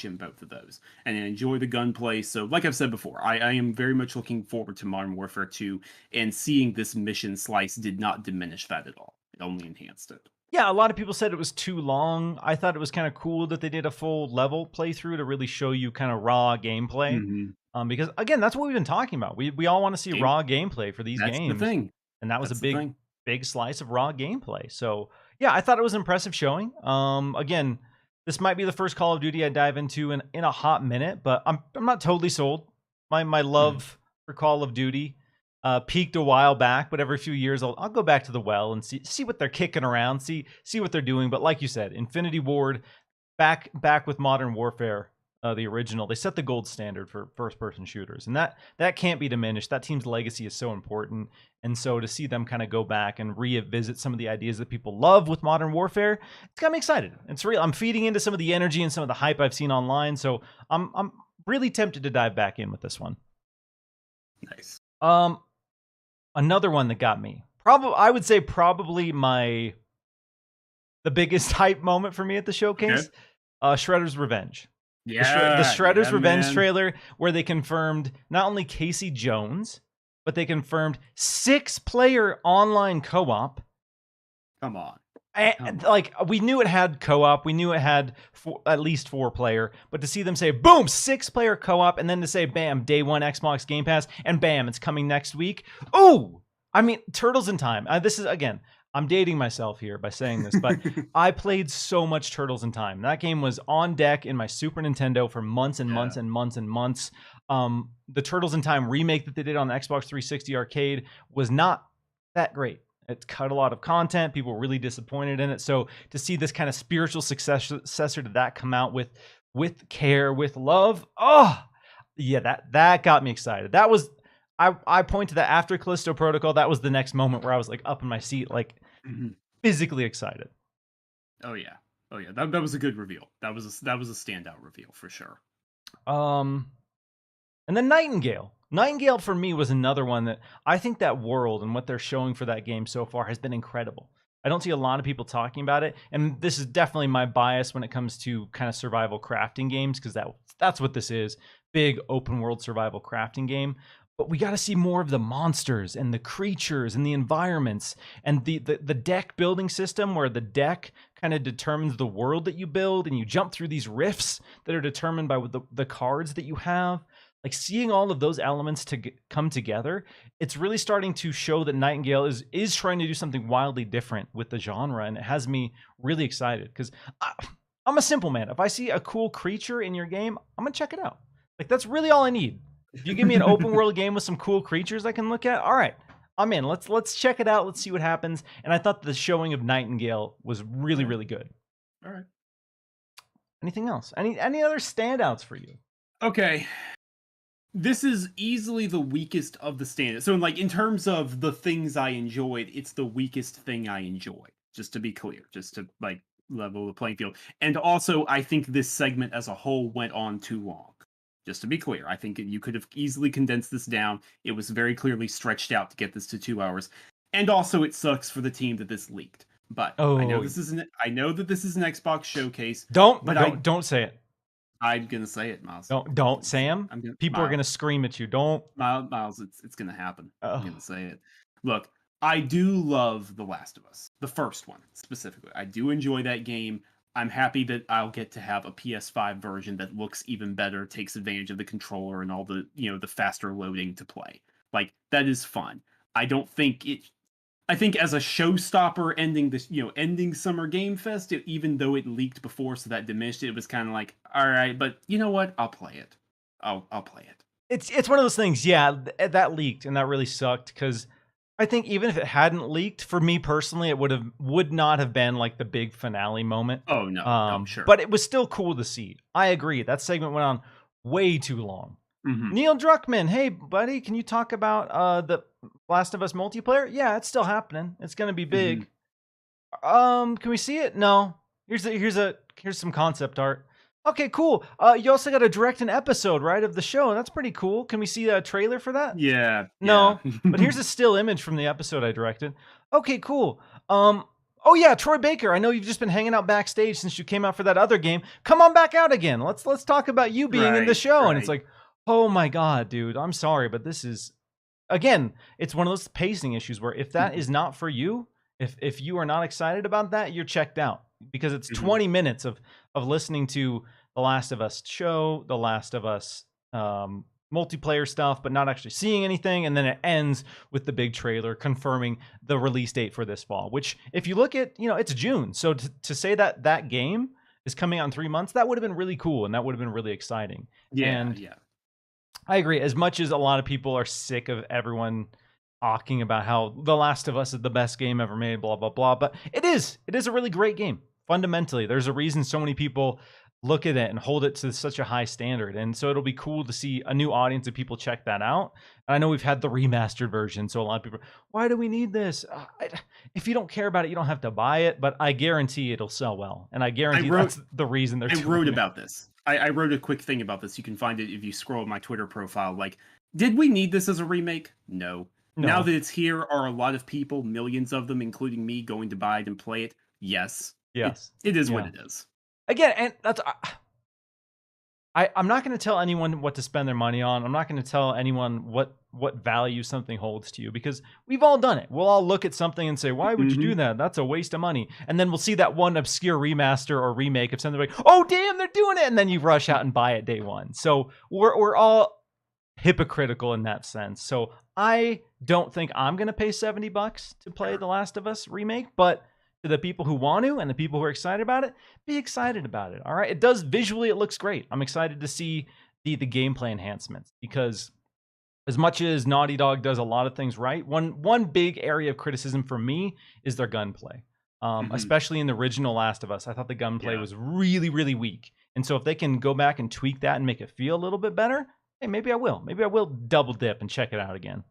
in both of those, and I enjoy the gunplay. So like I've said before, I am very much looking forward to Modern Warfare 2, and seeing this mission slice did not diminish that at all. It only enhanced it. Yeah, a lot of people said it was too long. I thought it was kind of cool that they did a full level playthrough to really show you kind of raw gameplay. Because again, that's what we've been talking about. We all want to see raw gameplay for these games. That's the thing. And that was a big slice of raw gameplay. So Yeah, I thought it was an impressive showing. Again, this might be the first Call of Duty I dive into in a hot minute, but I'm not totally sold. My Mhm. love for Call of Duty peaked a while back, but every few years I'll go back to the well and see what they're kicking around, see what they're doing. But like you said, Infinity Ward back with Modern Warfare, the original, they set the gold standard for first person shooters, and that can't be diminished. That team's legacy is so important, and so to see them kind of go back and revisit some of the ideas that people love with Modern Warfare, it's got me excited. It's real. I'm feeding into some of the energy and some of the hype I've seen online, so I'm really tempted to dive back in with this one. Nice. Another one that got me, probably I would say probably the biggest hype moment for me at the Okay. showcase, Shredder's Revenge. The Yeah, Shredder's yeah, Revenge man. trailer, where they confirmed not only Casey Jones, but they confirmed 6-player online co-op. Come on. Come And on. like, we knew it had co-op, we knew it had at least 4-player, but to see them say boom, 6-player co-op, and then to say bam, day one Xbox Game Pass, and bam, it's coming next week. Ooh, I mean, Turtles in Time. This is, again, I'm dating myself here by saying this, but I played so much Turtles in Time. That game was on deck in my Super Nintendo for months and Yeah. months and months and months. The Turtles in Time remake that they did on the Xbox 360 arcade was not that great. It cut a lot of content. People were really disappointed in it. So to see this kind of spiritual successor to that come out with care, with love, oh yeah, that got me excited. That was, I point to that after Callisto Protocol. That was the next moment where I was like up in my seat, like Mhm. physically excited. Oh yeah. Oh yeah. That was a good reveal. That was a standout reveal for sure. Um, And then Nightingale. Nightingale for me was another one that I think that world and what they're showing for that game so far has been incredible. I don't see a lot of people talking about it, and this is definitely my bias when it comes to kind of survival crafting games, because that's what this is. Big open world survival crafting game. But we got to see more of the monsters and the creatures and the environments and the deck building system, where the deck kind of determines the world that you build, and you jump through these rifts that are determined by the cards that you have. Like, seeing all of those elements to come together, it's really starting to show that Nightingale is trying to do something wildly different with the genre, and it has me really excited, because I'm a simple man. If I see a cool creature in your game, I'm gonna check it out. Like, that's really all I need. If you give me an open world game with some cool creatures I can look at, all right, I'm in. Let's check it out. Let's see what happens. And I thought the showing of Nightingale was really, All right. really good. All right. Anything else? Any other standouts for you? Okay. This is easily the weakest of the standouts. So, in terms of the things I enjoyed, it's the weakest thing I enjoyed. Just to be clear, just to level the playing field. And also, I think this segment as a whole went on too long. Just to be clear, I think you could have easily condensed this down. It was very clearly stretched out to get this to 2 hours. And also, it sucks for the team that this leaked. But Oh, I know that this is an Xbox showcase. don't But don't say it. I'm gonna say it, Miles. I'm Don't, gonna say it. Sam. I'm gonna People are gonna Miles. scream at you. Don't. Miles, it's gonna happen. I'm Oh, gonna say it. Look, I do love The Last of Us, the first one specifically. I do enjoy that game. I'm happy that I'll get to have a PS5 version that looks even better, takes advantage of the controller and all the faster loading to play. Like, that is fun. I don't think it. I think as a showstopper ending Summer Game Fest, even though it leaked before, so that diminished it, it was kind of like, all right, but you know what? I'll play it. I'll play it. it's one of those things. Yeah, that leaked, and that really sucked, because I think even if it hadn't leaked, for me personally, it would not have been like the big finale moment. Oh no, no, sure. But it was still cool to see. I agree. That segment went on way too long. Hmm. Neil Druckmann, hey buddy, can you talk about the Last of Us multiplayer? Yeah, it's still happening. It's gonna be Hmm. big. Can we see it? No. Here's some concept art. Okay, cool. You also got to direct an episode, right, of the show. That's pretty cool. Can we see a trailer for that? Yeah, yeah. No. But here's a still image from the episode I directed. Okay, cool. Oh yeah, Troy Baker. I know you've just been hanging out backstage since you came out for that other game. Come on back out again. Let's talk about you being in the Right, show. And it's right. like, oh my god, dude. I'm sorry, but this is, again, it's one of those pacing issues where if that Hmm. is not for you, if you are not excited about that, you're checked out, because it's Hmm. 20 minutes of listening to The Last of Us show, The Last of Us multiplayer stuff, but not actually seeing anything. And then it ends with the big trailer confirming the release date for this fall, which if you look at, it's June. So to say that that game is coming out in 3 months, that would have been really cool. And that would have been really exciting. Yeah, And yeah. I agree. As much as a lot of people are sick of everyone talking about how The Last of Us is the best game ever made, blah, blah, blah. But it is a really great game. Fundamentally, there's a reason so many people look at it and hold it to such a high standard. And so it'll be cool to see a new audience of people check that out. And I know we've had the remastered version. So a lot of people, why do we need this? If you don't care about it, you don't have to buy it. But I guarantee it'll sell well. And I guarantee that's the reason they're doing it. I wrote about this. I wrote a quick thing about this. You can find it if you scroll my Twitter profile. Like, did we need this as a remake? No. Now that it's here, are a lot of people, millions of them, including me, going to buy it and play it? Yes. Yes. It is what it is. Again, and that's I'm not going to tell anyone what to spend their money on. I'm not going to tell anyone what value something holds to you, because we've all done it. We'll all look at something and say, why would you do that? That's a waste of money. And then we'll see that one obscure remaster or remake of something like, oh, damn, they're doing it. And then you rush out and buy it day one. So we're all hypocritical in that sense. So I don't think I'm going to pay $70 to play The Last of Us remake, but to the people who want to and the people who are excited about it, be excited about it. All right. It does visually, it looks great. I'm excited to see the gameplay enhancements, because as much as Naughty Dog does a lot of things right, one big area of criticism for me is their gunplay. Especially in the original Last of Us, I thought the gunplay was really, really weak. And so if they can go back and tweak that and make it feel a little bit better, hey, maybe I will. Maybe I will double dip and check it out again.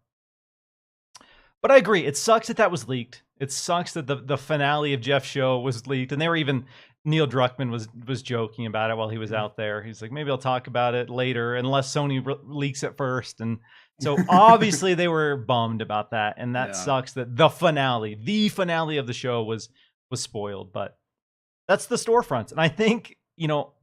But I agree. It sucks that was leaked. It sucks that the finale of Jeff's show was leaked. And they were even, Neil Druckmann was joking about it while he was out there. He's like, maybe I'll talk about it later unless Sony leaks it first. And so obviously they were bummed about that. And that sucks that the finale of the show was spoiled. But that's the storefronts. And I think,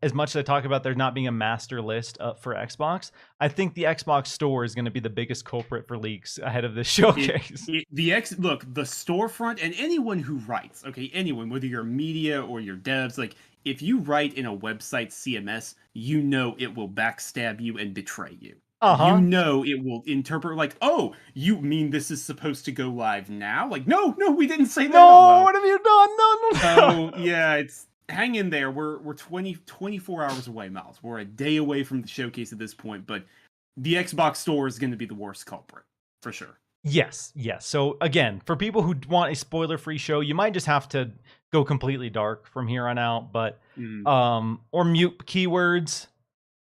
as much as I talk about there not being a master list for Xbox, I think the Xbox store is going to be the biggest culprit for leaks ahead of this showcase. Look, the storefront and anyone who writes, anyone, whether you're media or your devs, like if you write in a website CMS, it will backstab you and betray you. It will interpret like, oh, you mean this is supposed to go live now? Like, no, we didn't say that. No, what have you done? No. So yeah, hang in there. We're 24 hours away, Miles. We're a day away from the showcase at this point, but the Xbox store is going to be the worst culprit, for sure. Yes. So again, for people who want a spoiler-free show, you might just have to go completely dark from here on out, but or mute keywords.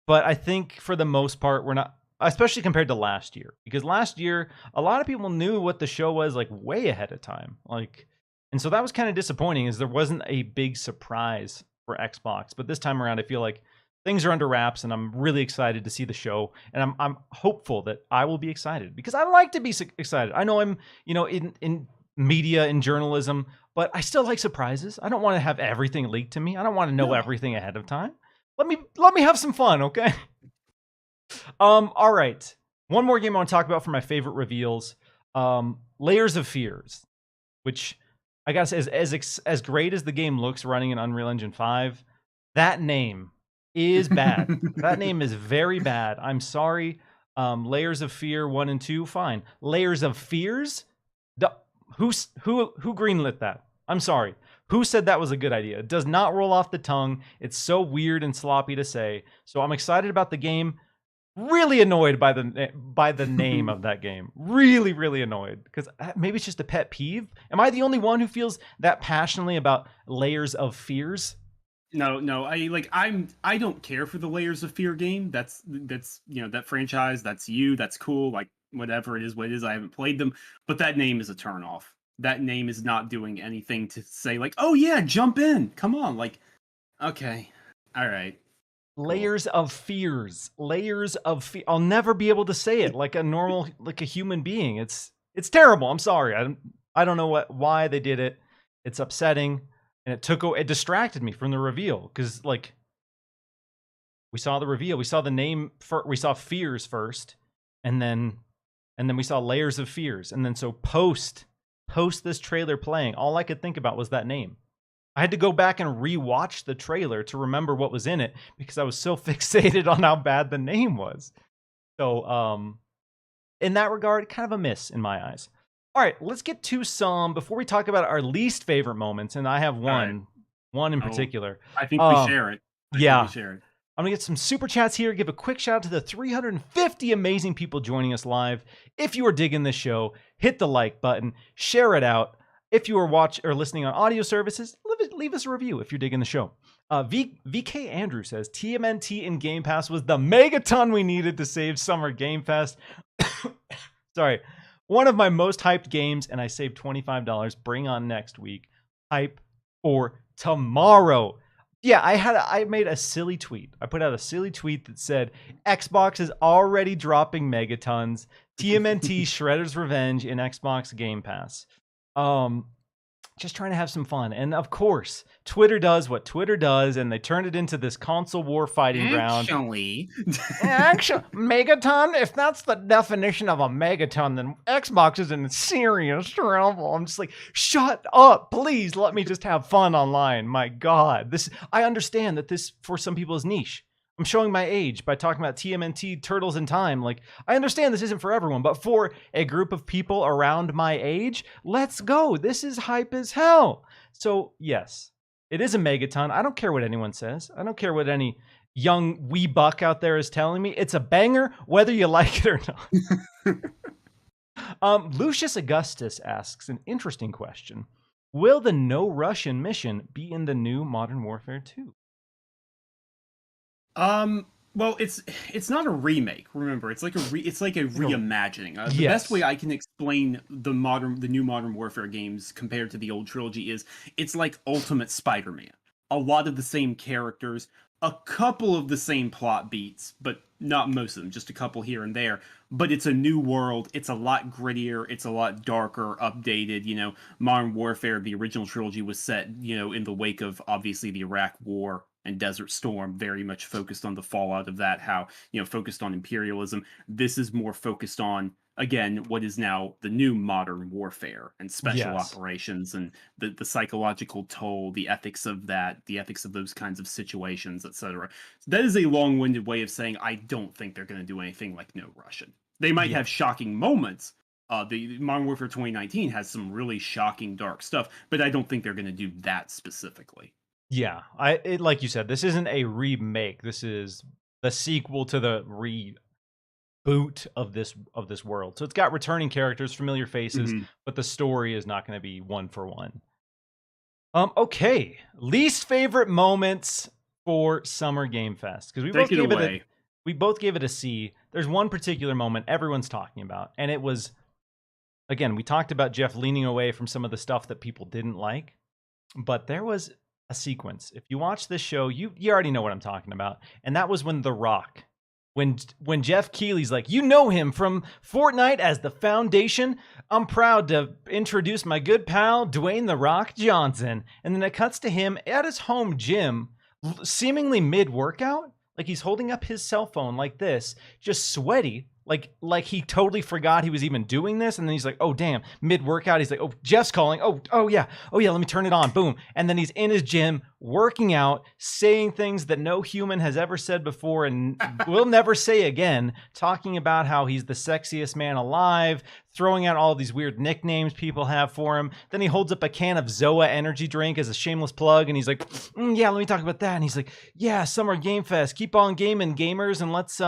But I think for the most part, we're not, especially compared to last year, because last year a lot of people knew what the show was like way ahead of time. And so that was kind of disappointing, is there wasn't a big surprise for Xbox. But this time around, I feel like things are under wraps, and I'm really excited to see the show. And I'm hopeful that I will be excited, because I like to be excited. I know I'm, in media and journalism, but I still like surprises. I don't want to have everything leaked to me. I don't want to know everything ahead of time. Let me have some fun, okay? All right. One more game I want to talk about for my favorite reveals. Layers of Fears, which I gotta say, as great as the game looks running in Unreal Engine 5, that name is bad. That name is very bad. I'm sorry. Layers of Fear 1 and 2, fine. Layers of Fears? Who greenlit that? I'm sorry. Who said that was a good idea? It does not roll off the tongue. It's so weird and sloppy to say. So I'm excited about the game. Really annoyed by the name of that game. Really, really annoyed, because maybe it's just a pet peeve. Am I the only one who feels that passionately about Layers of Fears? No. I don't care for the Layers of Fear game. That's that franchise. That's that's cool. Like whatever it is, what it is. I haven't played them, but that name is a turnoff. That name is not doing anything to say like, oh yeah, jump in, come on. Like, okay, all right. Layers of Fears. Layers of Fear. I'll never be able to say it like a normal, like a human being. It's terrible. I'm sorry. I don't know why they did it. It's upsetting, and it distracted me from the reveal, because like we saw the reveal, we saw the name, we saw Fears first, and then we saw Layers of Fears, and then so post this trailer playing, all I could think about was that name. I had to go back and rewatch the trailer to remember what was in it, because I was so fixated on how bad the name was. So, in that regard, kind of a miss in my eyes. All right, let's get to some before we talk about our least favorite moments, and I have All right. one in Oh, particular. I think we Um, share it. I think we yeah, share it. I'm gonna get some super chats here. Give a quick shout out to the 350 amazing people joining us live. If you are digging this show, hit the like button, share it out. If you are watching or listening on audio services, leave us a review if you're digging the show. VK Andrew says TMNT in Game Pass was the megaton we needed to save Summer Game Fest. Sorry, one of my most hyped games, and I saved $25. Bring on next week. Hype for tomorrow. Yeah, I made a silly tweet. I put out a silly tweet that said Xbox is already dropping megatons. TMNT Shredder's Revenge in Xbox Game Pass. Just trying to have some fun. And of course, Twitter does what Twitter does, and they turned it into this console war fighting ground. Actually, megaton? If that's the definition of a megaton, then Xbox is in serious trouble. I'm just like, shut up, please. Let me just have fun online. My God, I understand that this for some people is niche. I'm showing my age by talking about TMNT Turtles in Time. Like, I understand this isn't for everyone, but for a group of people around my age, let's go. This is hype as hell. So yes, it is a megaton. I don't care what anyone says. I don't care what any young wee buck out there is telling me. It's a banger, whether you like it or not. Lucius Augustus asks an interesting question. Will the no Russian mission be in the new Modern Warfare 2? well, it's not a remake. Remember, it's like a reimagining. The best way I can explain the new Modern Warfare games compared to the old trilogy is it's like Ultimate Spider-Man. A lot of the same characters, a couple of the same plot beats, but not most of them, just a couple here and there. But it's a new world. It's a lot grittier. It's a lot darker, updated. Modern Warfare, the original trilogy, was set, in the wake of obviously the Iraq War and Desert Storm, very much focused on the fallout of that, how, focused on imperialism. This is more focused on, again, what is now the new Modern Warfare and special operations and the psychological toll, the ethics of that, the ethics of those kinds of situations, etc. That is a long-winded way of saying I don't think they're going to do anything like No Russian. They might have shocking moments. The Modern Warfare 2019 has some really shocking, dark stuff, but I don't think they're going to do that specifically. Yeah, like you said, this isn't a remake. This is the sequel to the reboot of this world. So it's got returning characters, familiar faces, but the story is not going to be one for one. Okay, least favorite moments for Summer Game Fest, because we both gave it a C. There's one particular moment everyone's talking about, and it was, again, we talked about Jeff leaning away from some of the stuff that people didn't like, but there was a sequence. If you watch this show, you already know what I'm talking about. And that was when The Rock, when Jeff Keighley's like, you know him from Fortnite as the Foundation. I'm proud to introduce my good pal, Dwayne The Rock Johnson. And then it cuts to him at his home gym, seemingly mid-workout. Like he's holding up his cell phone like this, just sweaty. Like he totally forgot he was even doing this, and then he's like, "Oh damn!" Mid-workout, he's like, "Oh, Jeff's calling. Oh yeah, let me turn it on." Boom, and then he's in his gym working out, saying things that no human has ever said before and will never say again. Talking about how he's the sexiest man alive, throwing out all these weird nicknames people have for him. Then he holds up a can of Zoa energy drink as a shameless plug, and he's like, "Yeah, let me talk about that." And he's like, "Yeah, Summer Game Fest. Keep on gaming, gamers, and let's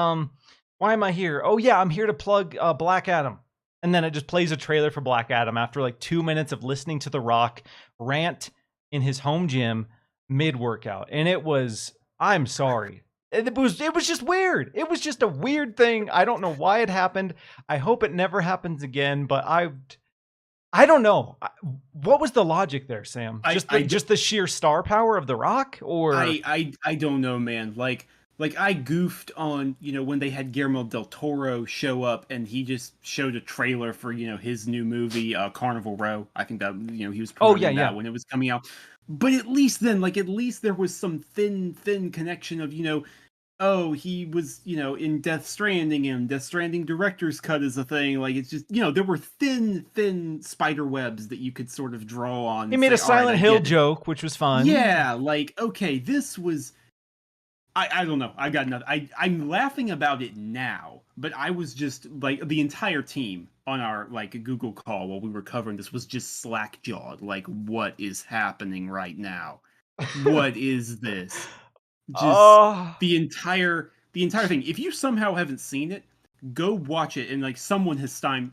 Why am I here? Oh yeah, I'm here to plug Black Adam." And then it just plays a trailer for Black Adam after like 2 minutes of listening to The Rock rant in his home gym mid-workout. And it was, I'm sorry. It was just weird. It was just a weird thing. I don't know why it happened. I hope it never happens again, but I don't know. What was the logic there, Sam? Just the sheer star power of The Rock, or I don't know, man. Like I goofed on, when they had Guillermo del Toro show up and he just showed a trailer for, his new movie, Carnival Row. I think that, he was promoting that when it was coming out. But at least then, at least there was some thin connection of, he was, in Death Stranding, and Death Stranding director's cut is a thing. Like, it's just, there were thin spider webs that you could sort of draw on. He made a Silent Hill joke, which was fun. Yeah, okay, this was... I don't know. I got nothing. I'm laughing about it now, but I was just like the entire team on our like Google call while we were covering this was just slack jawed. Like, what is happening right now? What is this? Just Oh, the entire thing. If you somehow haven't seen it, go watch it, and like someone has time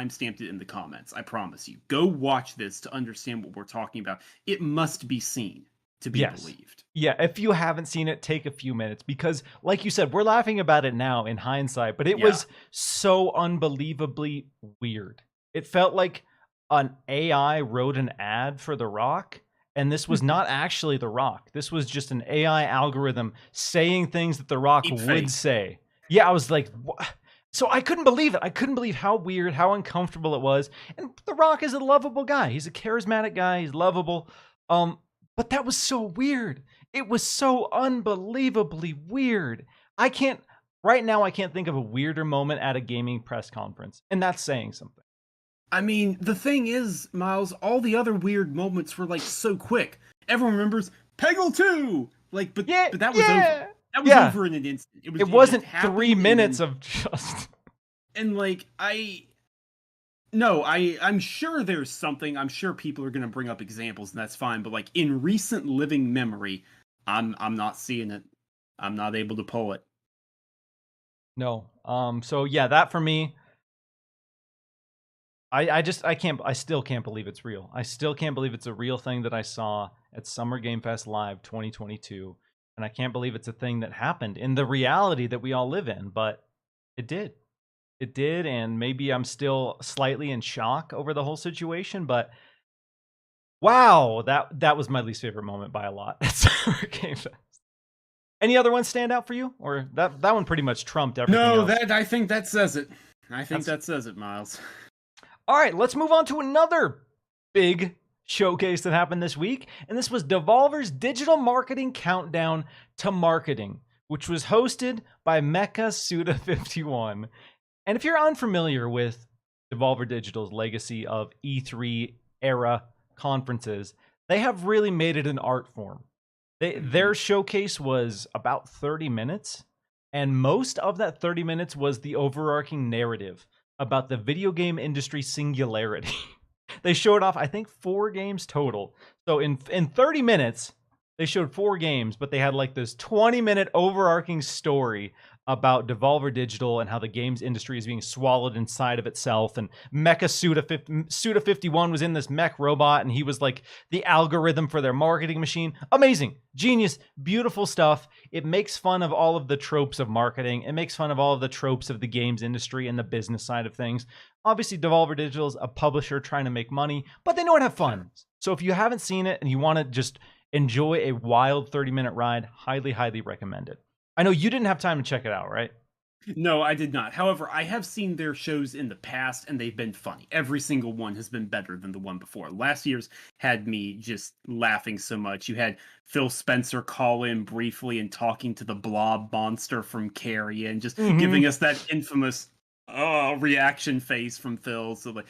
stamped it in the comments. I promise you. Go watch this to understand what we're talking about. It must be seen to be yes. believed. Yeah, if you haven't seen it, take a few minutes because, like you said, we're laughing about it now in hindsight, but it Yeah. was so unbelievably weird. It felt like an AI wrote an ad for The Rock, and this was not actually The Rock. This was just an AI algorithm saying things that The Rock Deep would fake. say. Yeah, I was like, what? So I couldn't believe it. I couldn't believe how weird, how uncomfortable it was. And The Rock is a lovable guy. He's a charismatic guy. He's lovable. But that was so weird. It was so unbelievably weird. I can't right now I can't think of a weirder moment at a gaming press conference, and that's saying something. I mean, the thing is, Miles, all the other weird moments were like so quick. Everyone remembers Peggle 2! Like, but Yeah, that was over. yeah. That was Yeah. over in an instant. It just wasn't happened, 3 and minutes then- of just and like I'm sure there's something. I'm sure people are gonna bring up examples, and that's fine. But like in recent living memory, I'm not seeing it. I'm not able to pull it. no. So yeah, that for me, I still can't believe it's real. I still can't believe it's a real thing that I saw at Summer Game Fest Live 2022. And I can't believe it's a thing that happened in the reality that we all live in, but it did. It did, and maybe I'm still slightly in shock over the whole situation, but wow, that was my least favorite moment by a lot at Summer Game Fest. Any other ones stand out for you? Or that one pretty much trumped everything else? I think that says it. I think that says it, Miles. All right, let's move on to another big showcase that happened this week, and this was Devolver's Digital Marketing Countdown to Marketing, which was hosted by Mecha Suda 51. And if you're unfamiliar with Devolver Digital's legacy of E3 era conferences, they have really made it an art form. Their showcase was about 30 minutes, and most of that 30 minutes was the overarching narrative about the video game industry singularity. They showed off, I think, 4 games total. So in 30 minutes, they showed 4 games, but they had like this 20-minute overarching story about Devolver Digital and how the games industry is being swallowed inside of itself. And Mecha Suda 51 was in this mech robot, and he was like the algorithm for their marketing machine. Amazing, genius, beautiful stuff. It makes fun of all of the tropes of marketing. It makes fun of all of the tropes of the games industry and the business side of things. Obviously, Devolver Digital is a publisher trying to make money, but they know how to have fun. So if you haven't seen it and you want to just enjoy a wild 30-minute ride, highly, highly recommend it. I know you didn't have time to check it out, right? No, I did not. However, I have seen their shows in the past, and they've been funny. Every single one has been better than the one before. Last year's had me just laughing so much. You had Phil Spencer call in briefly and talking to the blob monster from Carrie, and just giving us that infamous reaction face from Phil. So like,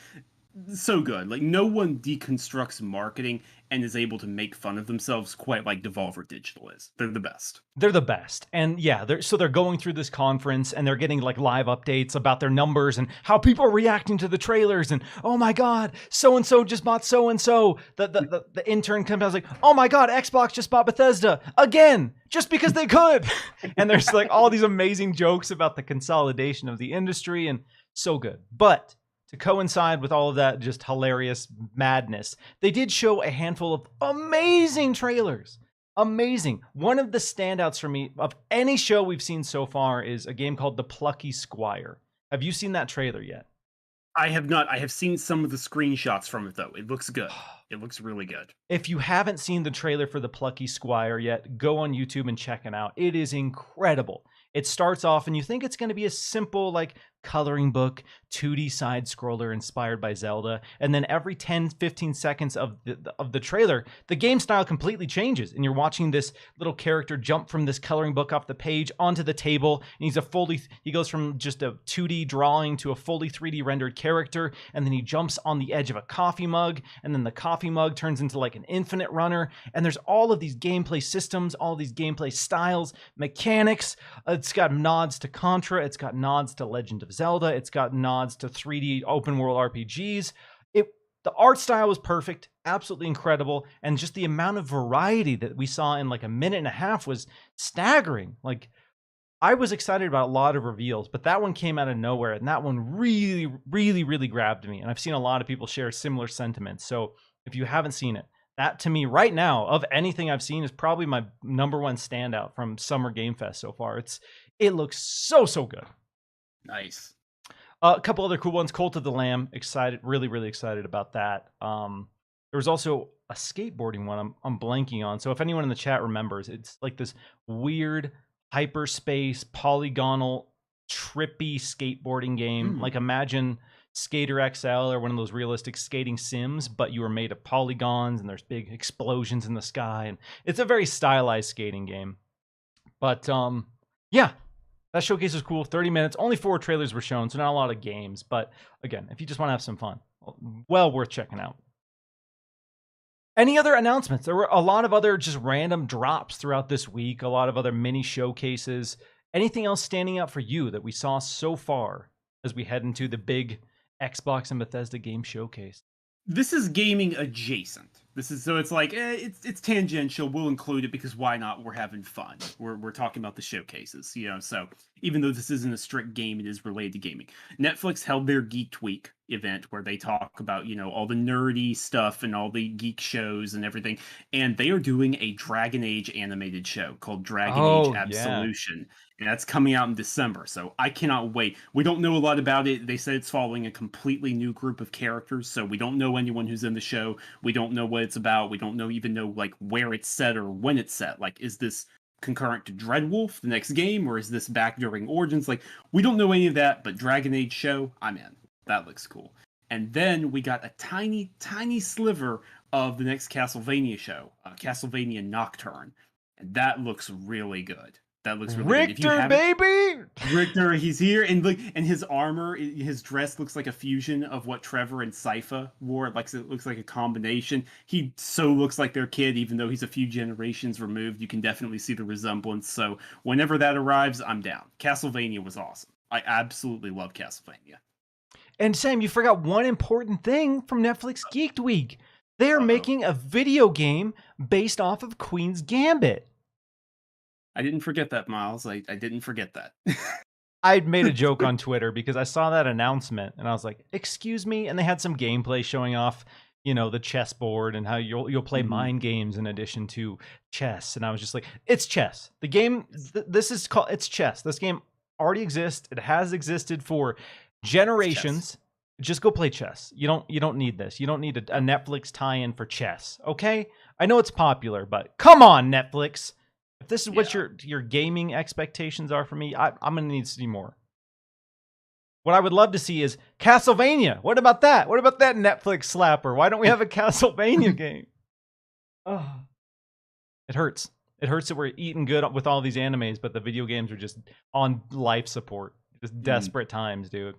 so good. Like, no one deconstructs marketing and is able to make fun of themselves quite like Devolver Digital is. They're the best. They're the best. And yeah, they're going through this conference and they're getting like live updates about their numbers and how people are reacting to the trailers. And oh my God, so-and-so just bought so-and-so. The intern comes out like, oh my God, Xbox just bought Bethesda again, just because they could. And there's like all these amazing jokes about the consolidation of the industry, and so good. But to coincide with all of that just hilarious madness, they did show a handful of amazing trailers. Amazing. One of the standouts for me of any show we've seen so far is a game called The Plucky Squire. Have you seen that trailer yet? I have not. I have seen some of the screenshots from it, though. It looks good. It looks really good. If you haven't seen the trailer for The Plucky Squire yet, go on YouTube and check it out. It is incredible. It starts off and you think it's going to be a simple like coloring book 2D side scroller inspired by Zelda. And then every 10-15 seconds of the trailer, the game style completely changes, and you're watching this little character jump from this coloring book off the page onto the table, and he goes from just a 2D drawing to a fully 3D rendered character, and then he jumps on the edge of a coffee mug, and then the coffee mug turns into like an infinite runner, and there's all of these gameplay systems, all these gameplay styles, mechanics. It's got nods to Contra, it's got nods to Legend of Zelda, it's got nods to 3D open world RPGs. The art style was perfect, absolutely incredible, and just the amount of variety that we saw in like a minute and a half was staggering. Like, I was excited about a lot of reveals, but that one came out of nowhere, and that one really, really, really grabbed me. And I've seen a lot of people share similar sentiments. So if you haven't seen it, that to me right now, of anything I've seen, is probably my number one standout from Summer Game Fest so far. It looks so good. Nice. A couple other cool ones. Cult of the Lamb. Excited, really, really excited about that. There was also a skateboarding one I'm blanking on. So if anyone in the chat remembers, it's like this weird hyperspace, polygonal, trippy skateboarding game. Like, imagine Skater XL or one of those realistic skating sims, but you are made of polygons and there's big explosions in the sky. And it's a very stylized skating game. But yeah. That showcase was cool. 30 minutes. Only 4 trailers were shown, so not a lot of games. But again, if you just want to have some fun, well worth checking out. Any other announcements? There were a lot of other just random drops throughout this week, a lot of other mini showcases. Anything else standing out for you that we saw so far as we head into the big Xbox and Bethesda Games Showcase? This is gaming adjacent. So it's like, it's tangential. We'll include it because why not? We're having fun. We're talking about the showcases, so even though this isn't a strict game, it is related to gaming. Netflix held their Geeked Week event where they talk about, all the nerdy stuff and all the geek shows and everything. And they are doing a Dragon Age animated show called Dragon Age Absolution. And that's coming out in December. So I cannot wait. We don't know a lot about it. They said it's following a completely new group of characters. So we don't know anyone who's in the show. We don't know what it's about. We don't even know like where it's set or when it's set. Like, is this concurrent to Dreadwolf, the next game, or is this back during Origins? Like, we don't know any of that, but Dragon Age show, I'm in. That looks cool. And then we got a tiny sliver of the next Castlevania show, Castlevania Nocturne. And that looks really good. That looks really good. Richter, baby! Richter, he's here, and look, and his armor, his dress looks like a fusion of what Trevor and Sypha wore. It looks like a combination. He so looks like their kid, even though he's a few generations removed. You can definitely see the resemblance. So whenever that arrives, I'm down. Castlevania was awesome. I absolutely love Castlevania. And Sam, you forgot one important thing from Netflix Geeked Week. They are making a video game based off of Queen's Gambit. I didn't forget that, Miles. I didn't forget that. I'd made a joke on Twitter because I saw that announcement and I was like, excuse me? And they had some gameplay showing off, the chessboard and how you'll play mind games in addition to chess. And I was just like, it's chess. The game, it's chess. This game already exists. It has existed for generations. Just go play chess. You don't need this. You don't need a Netflix tie-in for chess. Okay? I know it's popular, but come on, Netflix. If this is what your gaming expectations are for me, I'm going to need to see more. What I would love to see is Castlevania. What about that? What about that Netflix slapper? Why don't we have a Castlevania game? Oh. It hurts. It hurts that we're eating good with all these animes, but the video games are just on life support. Just desperate times, dude.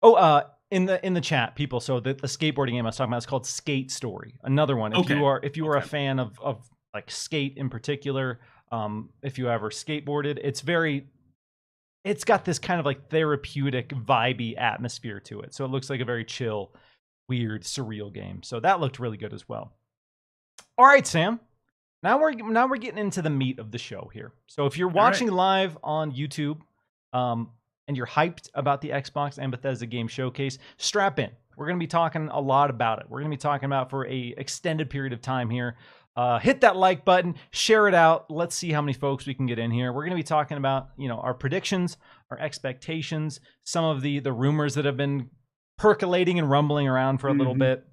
Oh, in the chat, people. So the skateboarding game I was talking about is called Skate Story. Another one. If you are a fan of like skate in particular, if you ever skateboarded, it's got this kind of like therapeutic, vibey atmosphere to it. So it looks like a very chill, weird, surreal game. So that looked really good as well. All right, Sam. Now we're getting into the meat of the show here. So if you're watching live on YouTube, and you're hyped about the Xbox and Bethesda Games Showcase, strap in. We're going to be talking a lot about it. We're going to be talking about for a extended period of time here. Hit that like button, share it out. Let's see how many folks we can get in here. We're going to be talking about, our predictions, our expectations, some of the rumors that have been percolating and rumbling around for a little bit.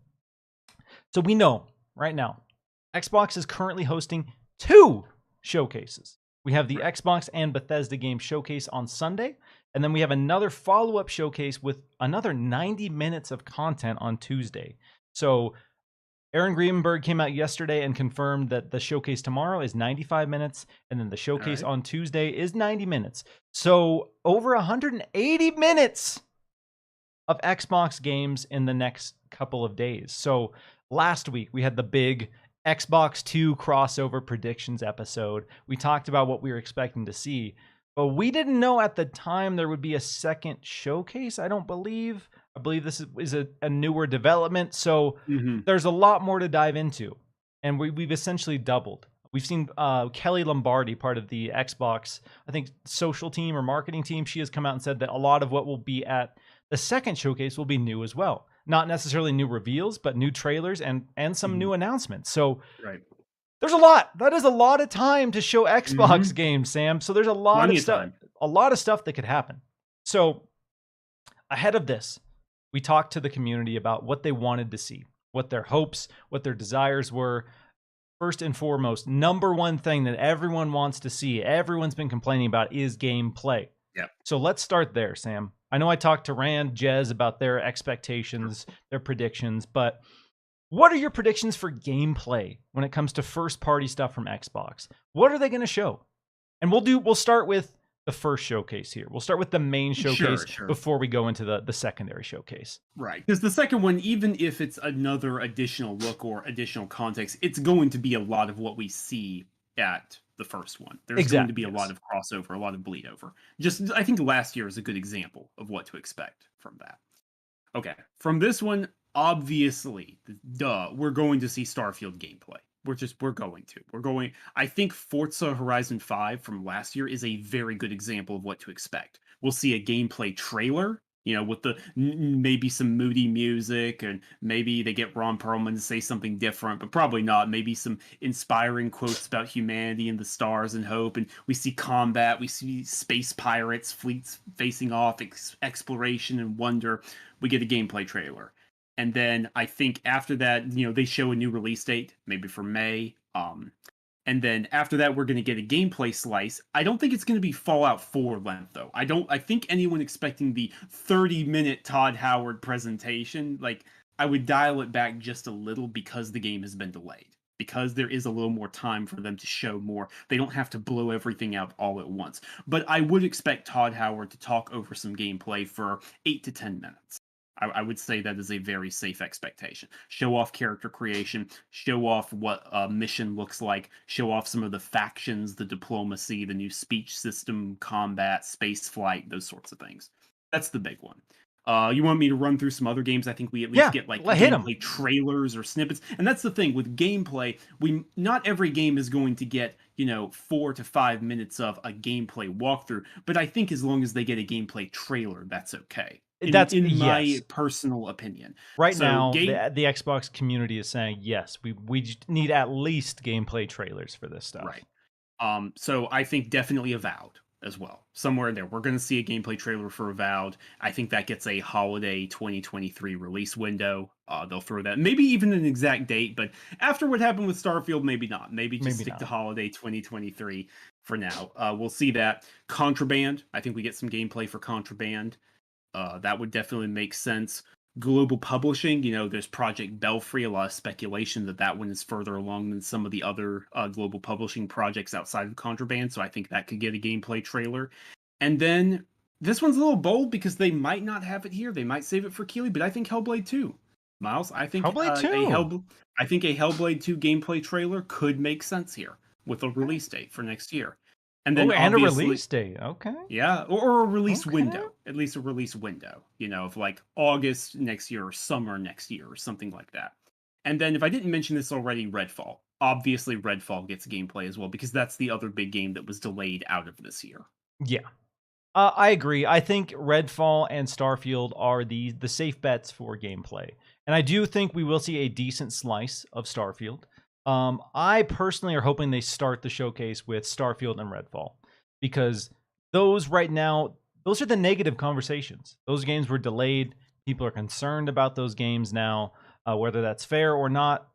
So we know right now, Xbox is currently hosting 2 showcases. We have the Xbox and Bethesda Games Showcase on Sunday, And then we have another follow-up showcase with another 90 minutes of content on Tuesday. So Aaron Greenberg came out yesterday and confirmed that the showcase tomorrow is 95 minutes, and then the showcase on Tuesday is 90 minutes. So over 180 minutes of Xbox games in the next couple of days. So last week we had the big Xbox 2 crossover predictions episode. We talked about what we were expecting to see, but we didn't know at the time there would be a second showcase, I don't believe. I believe this is a newer development, so there's a lot more to dive into. And we've essentially doubled. We've seen Kelly Lombardi, part of the Xbox, I think, social team or marketing team. She has come out and said that a lot of what will be at the second showcase will be new as well. Not necessarily new reveals, but new trailers and some new announcements. So there's a lot. That is a lot of time to show Xbox games, Sam. So there's a lot of stuff, that could happen. So ahead of this, we talked to the community about what they wanted to see, what their hopes, what their desires were. First and foremost, number one thing that everyone wants to see, everyone's been complaining about, is gameplay. Yep. So let's start there, Sam. I know I talked to Rand, Jez about their expectations, their predictions, but what are your predictions for gameplay when it comes to first-party stuff from Xbox? What are they going to show? And we'll start with the first showcase here. We'll start with the main showcase before we go into the secondary showcase. Right. Because the second one, even if it's another additional look or additional context, it's going to be a lot of what we see at the first one. There's going to be a lot of crossover, a lot of bleed over. Just, I think last year is a good example of what to expect from that. Okay. From this one, obviously, we're going to see Starfield gameplay. We're going to. I think Forza Horizon 5 from last year is a very good example of what to expect. We'll see a gameplay trailer, with the maybe some moody music, and maybe they get Ron Perlman to say something different, but probably not. Maybe some inspiring quotes about humanity and the stars and hope, and we see combat, we see space pirates, fleets facing off, exploration and wonder. We get a gameplay trailer. And then I think after that, they show a new release date, maybe for May. And then after that, we're going to get a gameplay slice. I don't think it's going to be Fallout 4 length, though. I think anyone expecting the 30-minute Todd Howard presentation, I would dial it back just a little because the game has been delayed. Because there is a little more time for them to show more. They don't have to blow everything out all at once. But I would expect Todd Howard to talk over some gameplay for 8 to 10 minutes. I would say that is a very safe expectation. Show off character creation, show off what a mission looks like, show off some of the factions, the diplomacy, the new speech system, combat, space flight, those sorts of things. That's the big one. You want me to run through some other games? I think we at least get gameplay trailers or snippets. And that's the thing with gameplay. Not every game is going to get 4 to 5 minutes of a gameplay walkthrough. But I think as long as they get a gameplay trailer, that's okay. That's my personal opinion. Right now, the Xbox community is saying yes. We need at least gameplay trailers for this stuff. Right. So I think definitely Avowed as well. Somewhere in there, we're going to see a gameplay trailer for Avowed. I think that gets a holiday 2023 release window. They'll throw that, maybe even an exact date. But after what happened with Starfield, maybe not. Maybe stick to holiday 2023 for now. We'll see that. Contraband. I think we get some gameplay for Contraband. That would definitely make sense. Global Publishing, there's Project Belfry, a lot of speculation that one is further along than some of the other Global Publishing projects outside of Contraband, so I think that could get a gameplay trailer. And then, this one's a little bold because they might not have it here, they might save it for Keighley, but I think Hellblade 2. Miles, I think Hellblade 2. I think a Hellblade 2 gameplay trailer could make sense here, with a release date for next year. And then and a release date, okay. Yeah, or a release window, at least a release window, of August next year or summer next year or something like that. And then if I didn't mention this already, Redfall. Obviously, Redfall gets gameplay as well because that's the other big game that was delayed out of this year. Yeah. I agree. I think Redfall and Starfield are the safe bets for gameplay. And I do think we will see a decent slice of Starfield. I personally are hoping they start the showcase with Starfield and Redfall because those right now, those are the negative conversations. Those games were delayed. People are concerned about those games now, whether that's fair or not.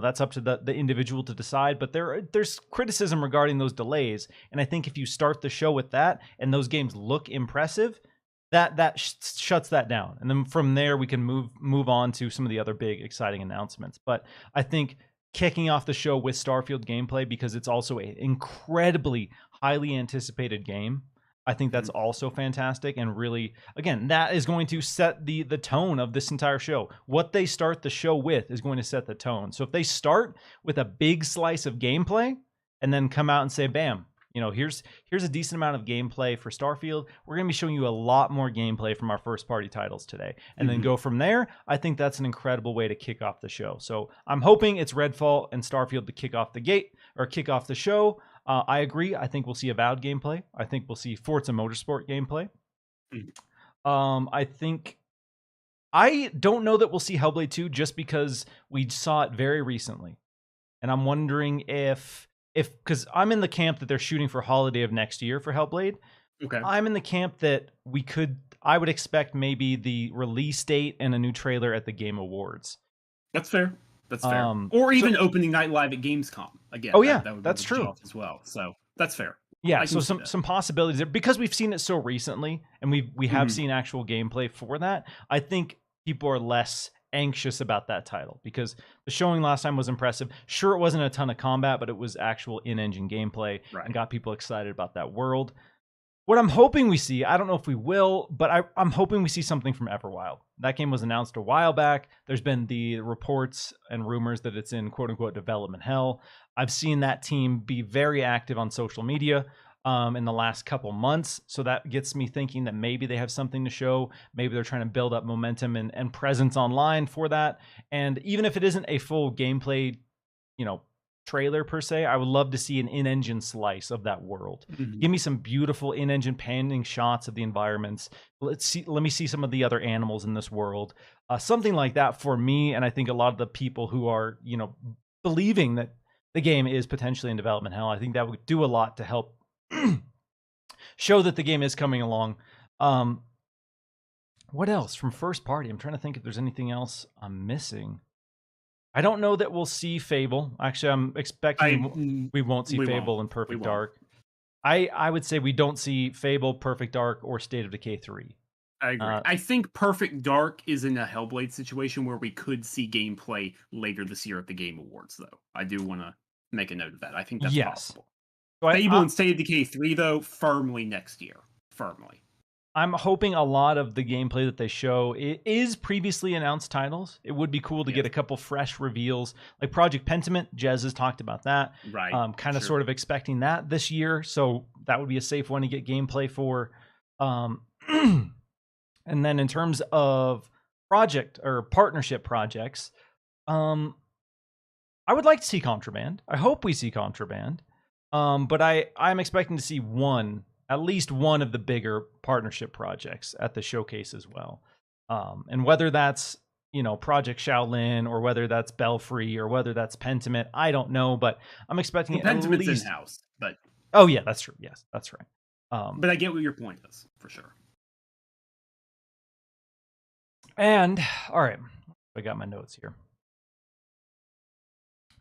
that's up to the individual to decide. But there's criticism regarding those delays, and I think if you start the show with that and those games look impressive, that shuts that down, and then from there we can move on to some of the other big exciting announcements. But I think kicking off the show with Starfield gameplay, because it's also an incredibly highly anticipated game, I think that's Mhm. also fantastic, and really, again, that is going to set the tone of this entire show. What they start the show with is going to set the tone. So if they start with a big slice of gameplay and then come out and say, bam, here's a decent amount of gameplay for Starfield. We're going to be showing you a lot more gameplay from our first party titles today, and then Mhm. go from there. I think that's an incredible way to kick off the show. So I'm hoping it's Redfall and Starfield to kick off the gate or kick off the show. I agree. I think we'll see Avowed gameplay. I think we'll see Forza Motorsport gameplay. Mhm. I don't know that we'll see Hellblade 2 just because we saw it very recently. And I'm wondering if because I'm in the camp that they're shooting for holiday of next year for Hellblade. Okay. I'm in the camp that I would expect maybe the release date and a new trailer at the Game Awards. That's fair. That's fair. Or So even opening night live at Gamescom. Again, oh yeah, that would be that's the true. payoff as well. So that's fair. Yeah, I so can see that. some possibilities there because we've seen it so recently, and we have Mhm. seen actual gameplay for that. I think people are less anxious about that title because the showing last time was impressive. Sure, it wasn't a ton of combat, but it was actual in-engine gameplay and Right. got people excited about that world. What I'm hoping we see, I don't know if we will, but I'm hoping we see something from Everwild. That game was announced a while back. There's been the reports and rumors that it's in quote unquote development hell. I've seen that team be very active on social media in the last couple months. So that gets me thinking that maybe they have something to show. Maybe they're trying to build up momentum and presence online for that. And even if it isn't a full gameplay, you know, trailer per se, I would love to see an in-engine slice of that world. Mhm. Give me some beautiful in-engine panning shots of the environments. Let me see some of the other animals in this world. Something like that for me, and I think a lot of the people who are, believing that the game is potentially in development hell. I think that would do a lot to help show that the game is coming along. What else from first party? I'm trying to think if there's anything else I'm missing. I don't know that we'll see Fable. Actually, I'm expecting we won't see We won't. Fable and We Perfect won't. Dark. I would say we don't see Fable, Perfect Dark, or State of Decay 3. I agree. Uh, I think Perfect Dark is in a Hellblade situation where we could see gameplay later this year at the Game Awards, though. I do want to make a note of that. I think that's yes. possible. So Fable and State of Decay 3, though, firmly next year. Firmly. I'm hoping a lot of the gameplay that they show is previously announced titles. It would be cool to get Yes. a couple fresh reveals, like Project Pentiment. Jez has talked about that. Right. Kind of Sure. sort of expecting that this year, so that would be a safe one to get gameplay for. And then in terms of project or partnership projects, I would like to see Contraband. I hope we see Contraband. But I'm expecting to see at least one of the bigger partnership projects at the showcase as well. And whether that's, Project Shaolin or whether that's Belfry or whether that's Pentiment, I don't know, but I'm expecting Well, at Pentiment's least. in-house, but Oh yeah, that's true. Yes, that's right. I get what your point is, for sure. And all right, I got my notes here.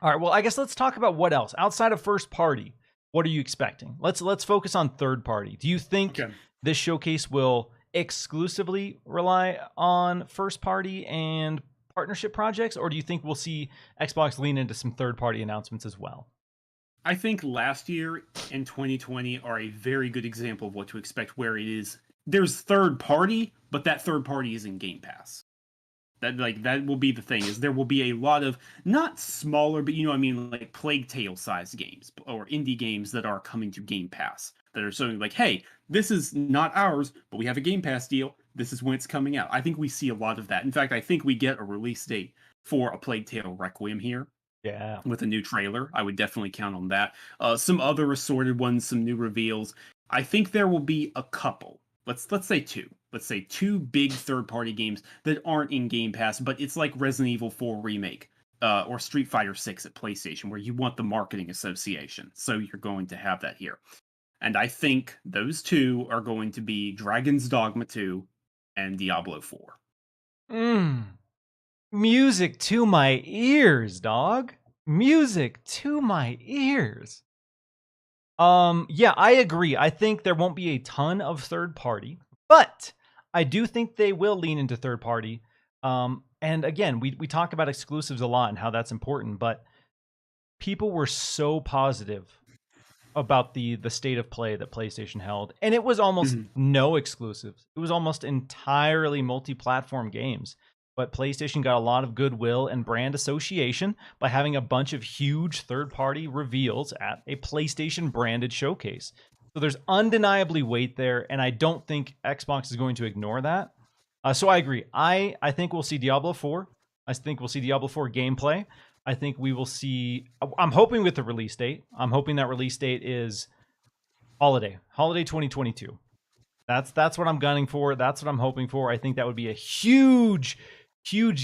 All right, well, I guess let's talk about what else outside of first party. What are you expecting? Let's focus on third party. Do you think Okay. this showcase will exclusively rely on first party and partnership projects, or do you think we'll see Xbox lean into some third party announcements as well? I think last year and 2020 are a very good example of what to expect, where it is there's third party, but that third party is in Game Pass. That will be the thing, is there will be a lot of not smaller, but you know what I mean, like Plague Tale sized games or indie games that are coming to Game Pass that are showing like, hey, this is not ours, but we have a Game Pass deal. This is when it's coming out. I think we see a lot of that. In fact, I think we get a release date for a Plague Tale Requiem here Yeah. with a new trailer. I would definitely count on that. Some other assorted ones, some new reveals. I think there will be a couple. Let's say two. Let's say two big third-party games that aren't in Game Pass, but it's like Resident Evil 4 remake or Street Fighter 6 at PlayStation, where you want the marketing association. So you're going to have that here. And I think those two are going to be Dragon's Dogma 2 and Diablo 4. Mm. Music to my ears, dog. Music to my ears. Yeah, I agree. I think there won't be a ton of third party, but I do think they will lean into third party. And again, we talk about exclusives a lot and how that's important, but people were so positive about the state of play that PlayStation held, and it was almost no exclusives. It was almost entirely multi-platform games. But PlayStation got a lot of goodwill and brand association by having a bunch of huge third-party reveals at a PlayStation-branded showcase. So there's undeniably weight there, and I don't think Xbox is going to ignore that. So I agree. I think we'll see Diablo 4. I think we'll see Diablo 4 gameplay. I think we will see. I'm hoping with the release date. I'm hoping that release date is holiday 2022. That's what I'm gunning for. That's what I'm hoping for. I think that would be a huge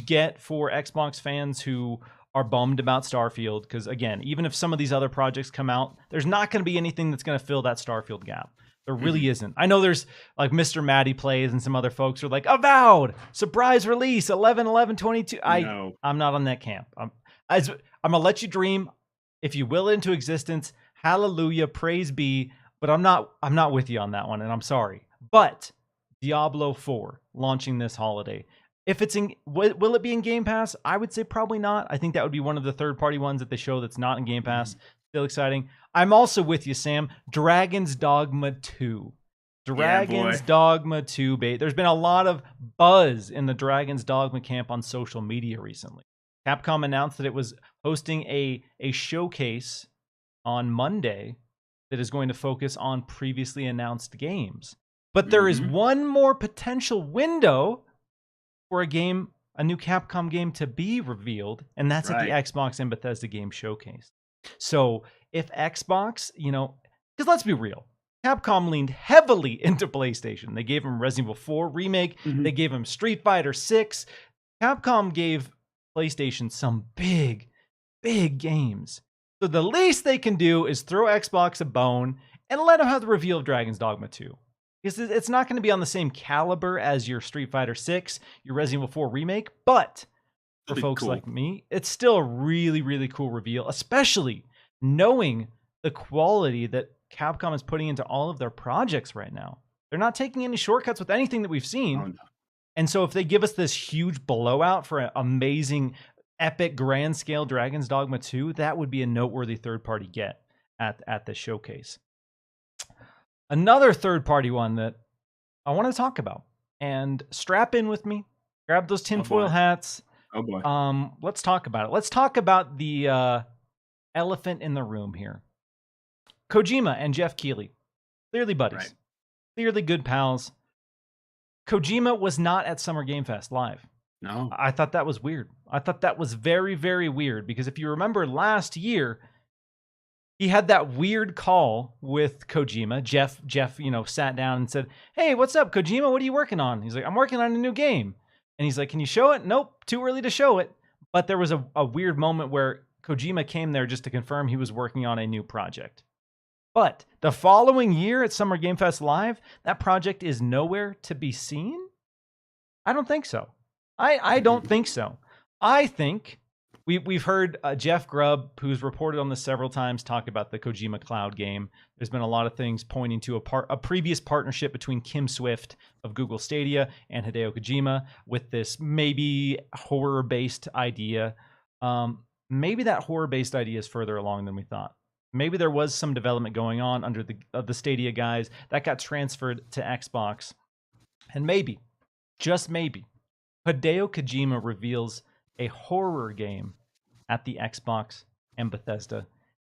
get for Xbox fans who are bummed about Starfield. Because again, even if some of these other projects come out, there's not going to be anything that's going to fill that Starfield gap. There really isn't. I know there's like Mr. Maddie Plays and some other folks are like, Avowed, surprise release, 11/11/22. I'm not on that camp. I'm gonna let you dream. If you will it into existence, hallelujah, praise be. But I'm not with you on that one, and I'm sorry. But Diablo 4 launching this holiday. If it's in, will it be in Game Pass? I would say probably not. I think that would be one of the third-party ones that they show that's not in Game Pass. Still exciting. I'm also with you, Sam. Dragon's Dogma 2. Dragon's Dogma 2, bait. There's been a lot of buzz in the Dragon's Dogma camp on social media recently. Capcom announced that it was hosting a showcase on Monday that is going to focus on previously announced games. But there is one more potential window for a new Capcom game to be revealed, and that's at the Xbox and Bethesda Games Showcase. So if Xbox, because let's be real, Capcom leaned heavily into PlayStation. They gave them Resident Evil 4 Remake. They gave them Street Fighter 6. Capcom gave PlayStation some big games. So the least they can do is throw Xbox a bone and let them have the reveal of Dragon's Dogma 2. Because it's not going to be on the same caliber as your Street Fighter 6, your Resident Evil 4 Remake, but for folks like me, it's still a really, really cool reveal, especially knowing the quality that Capcom is putting into all of their projects right now. They're not taking any shortcuts with anything that we've seen. Oh, no. And so if they give us this huge blowout for an amazing, epic, grand scale Dragon's Dogma 2, that would be a noteworthy third-party get at the showcase. Another third-party one that I want to talk about, and strap in with me, grab those tinfoil hats. Oh boy. Let's talk about it. Let's talk about the elephant in the room here. Kojima and Jeff Keighley, clearly buddies, clearly good pals. Kojima was not at Summer Game Fest live. No. I thought that was weird. I thought that was very, very weird because if you remember last year, he had that weird call with Kojima. Jeff, sat down and said, "Hey, what's up, Kojima? What are you working on?" He's like, "I'm working on a new game." And he's like, "Can you show it?" "Nope, too early to show it." But there was a weird moment where Kojima came there just to confirm he was working on a new project. But the following year at Summer Game Fest Live, that project is nowhere to be seen? I don't think so. I don't think so. I think we've heard Jeff Grubb, who's reported on this several times, talk about the Kojima Cloud game. There's been a lot of things pointing to a previous partnership between Kim Swift of Google Stadia and Hideo Kojima with this maybe horror-based idea. Maybe that horror-based idea is further along than we thought. Maybe there was some development going on under the Stadia guys that got transferred to Xbox. And maybe, just maybe, Hideo Kojima reveals a horror game at the Xbox and Bethesda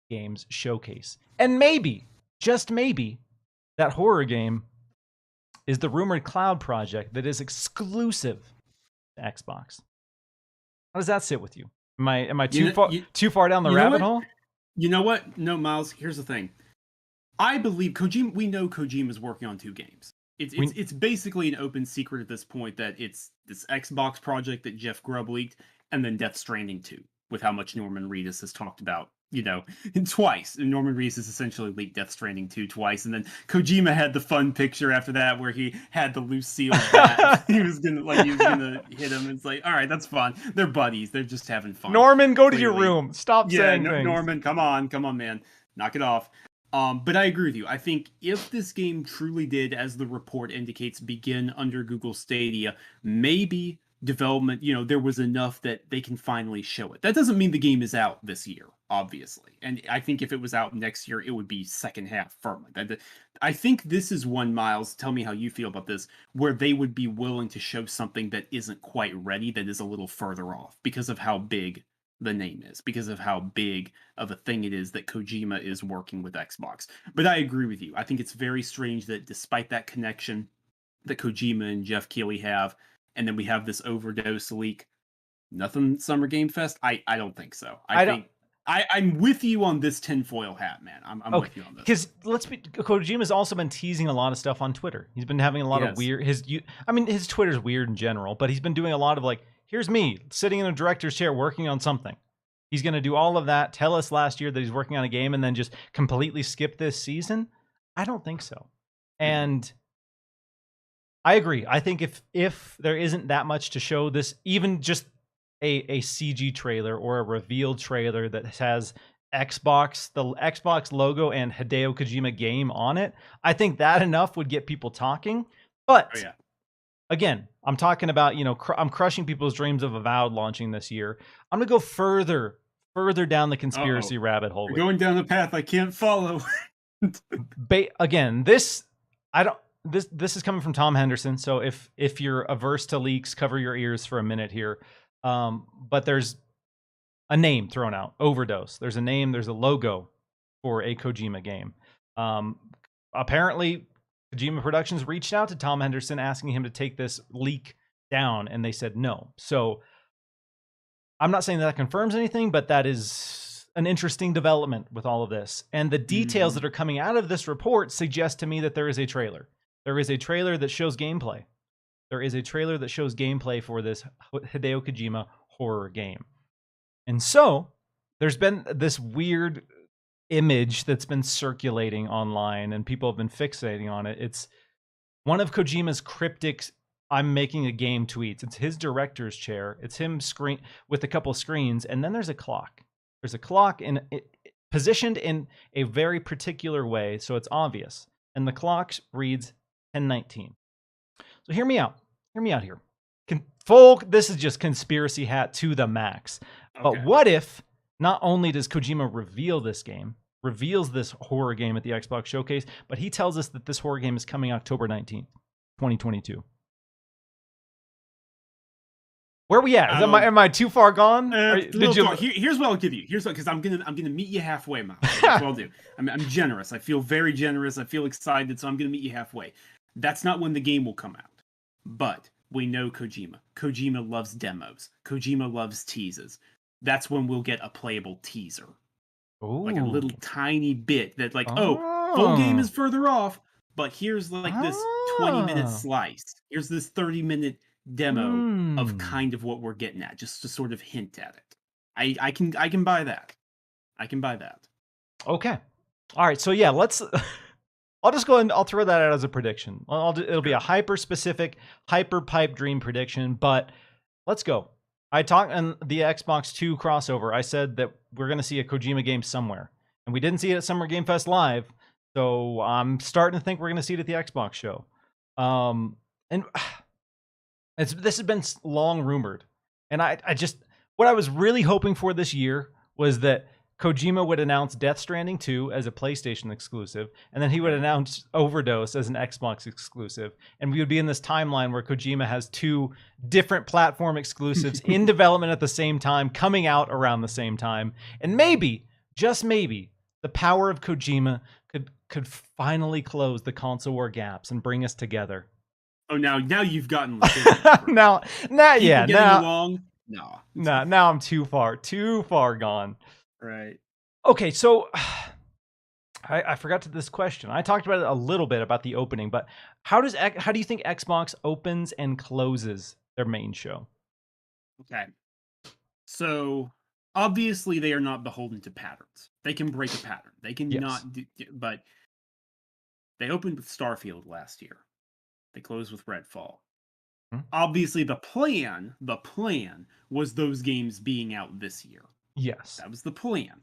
Games Showcase. And maybe, just maybe, that horror game is the rumored cloud project that is exclusive to Xbox. How does that sit with you? Am I too far down the rabbit hole? You know what? No, Miles, here's the thing. I believe Kojima, we know Kojima's working on 2 games. It's basically an open secret at this point that it's this Xbox project that Jeff Grubb leaked, and then Death Stranding 2, with how much Norman Reedus has talked about, twice. And Norman Reedus has essentially leaked Death Stranding 2 twice, and then Kojima had the fun picture after that where he had the Lucille bat. he was gonna hit him. It's like, all right, that's fun. They're buddies. They're just having fun. Norman, go to your room. Stop saying things. Norman, come on, man, knock it off. But I agree with you. I think if this game truly did, as the report indicates, begin under Google Stadia, maybe development, there was enough that they can finally show it. That doesn't mean the game is out this year, obviously. And I think if it was out next year, it would be second half firmly. I think this is one, Miles, tell me how you feel about this, where they would be willing to show something that isn't quite ready, that is a little further off because of how big the name is, because of how big of a thing it is that Kojima is working with Xbox. But I agree with you. I think it's very strange that despite that connection that Kojima and Jeff Keighley have, and then we have this overdose leak, nothing Summer Game Fest? I don't think so. I'm with you on this tinfoil hat, man. I'm with you on this. Because Kojima's also been teasing a lot of stuff on Twitter. He's been having a lot of weird. His Twitter's weird in general, but he's been doing a lot of here's me sitting in a director's chair working on something. He's going to do all of that. Tell us last year that he's working on a game and then just completely skip this season. I don't think so. And I agree. I think if there isn't that much to show this, even just a CG trailer or a revealed trailer that has the Xbox logo and Hideo Kojima game on it, I think that enough would get people talking. But again, I'm talking about, I'm crushing people's dreams of Avowed launching this year. I'm going to go further down the conspiracy rabbit hole. We're going down the path I can't follow. Again, this is coming from Tom Henderson. So if you're averse to leaks, cover your ears for a minute here. But there's a name thrown out, Overdose. There's a name, there's a logo for a Kojima game. Apparently, Kojima Productions reached out to Tom Henderson asking him to take this leak down, and they said no. So I'm not saying that confirms anything, but that is an interesting development with all of this. And the details that are coming out of this report suggest to me that there is a trailer. There is a trailer that shows gameplay. There is a trailer that shows gameplay for this Hideo Kojima horror game. And so there's been this weird image that's been circulating online and people have been fixating on it. It's one of Kojima's cryptic "I'm making a game" tweets. It's his director's chair. It's him with a couple screens, and then there's a clock. There's a clock positioned in a very particular way, so it's obvious. And the clock reads 10:19. So hear me out. Hear me out here. This is just conspiracy hat to the max. Okay. But what if not only does Kojima reveals this horror game at the Xbox Showcase, but he tells us that this horror game is coming October 19th, 2022. Where are we at? Am I too far gone? Here's what I'll give you. Because I'm gonna meet you halfway, Miles. That's what I'll do. I'm generous. I feel very generous. I feel excited, so I'm gonna meet you halfway. That's not when the game will come out. But we know Kojima. Kojima loves demos. Kojima loves teases. That's when we'll get a playable teaser. Ooh. Like a little tiny bit that full game is further off, but here's this 20-minute slice. Here's this 30-minute demo of kind of what we're getting at, just to sort of hint at it. I can buy that. I can buy that. Okay. All right. So yeah, I'll just go and I'll throw that out as a prediction. It'll be a hyper-specific, hyper-pipe dream prediction, but let's go. I talked in the Xbox 2 crossover. I said that we're going to see a Kojima game somewhere, and we didn't see it at Summer Game Fest Live, so I'm starting to think we're going to see it at the Xbox show. And this has been long rumored, and what I was really hoping for this year was that Kojima would announce Death Stranding 2 as a PlayStation exclusive, and then he would announce Overdose as an Xbox exclusive, and we would be in this timeline where Kojima has two different platform exclusives in development at the same time, coming out around the same time, and maybe, just maybe, the power of Kojima could finally close the console war gaps and bring us together. Oh, now you've gotten now, along. No, now I'm too far gone. Right. Okay, so I forgot this question. I talked about it a little bit about the opening, but how do you think Xbox opens and closes their main show? Okay. So Obviously, they are not beholden to patterns. They can break a pattern. They can Yes. not, but they opened with Starfield last year. They closed with Redfall. Hmm? Obviously, the plan was those games being out this year. Yes. That was the plan.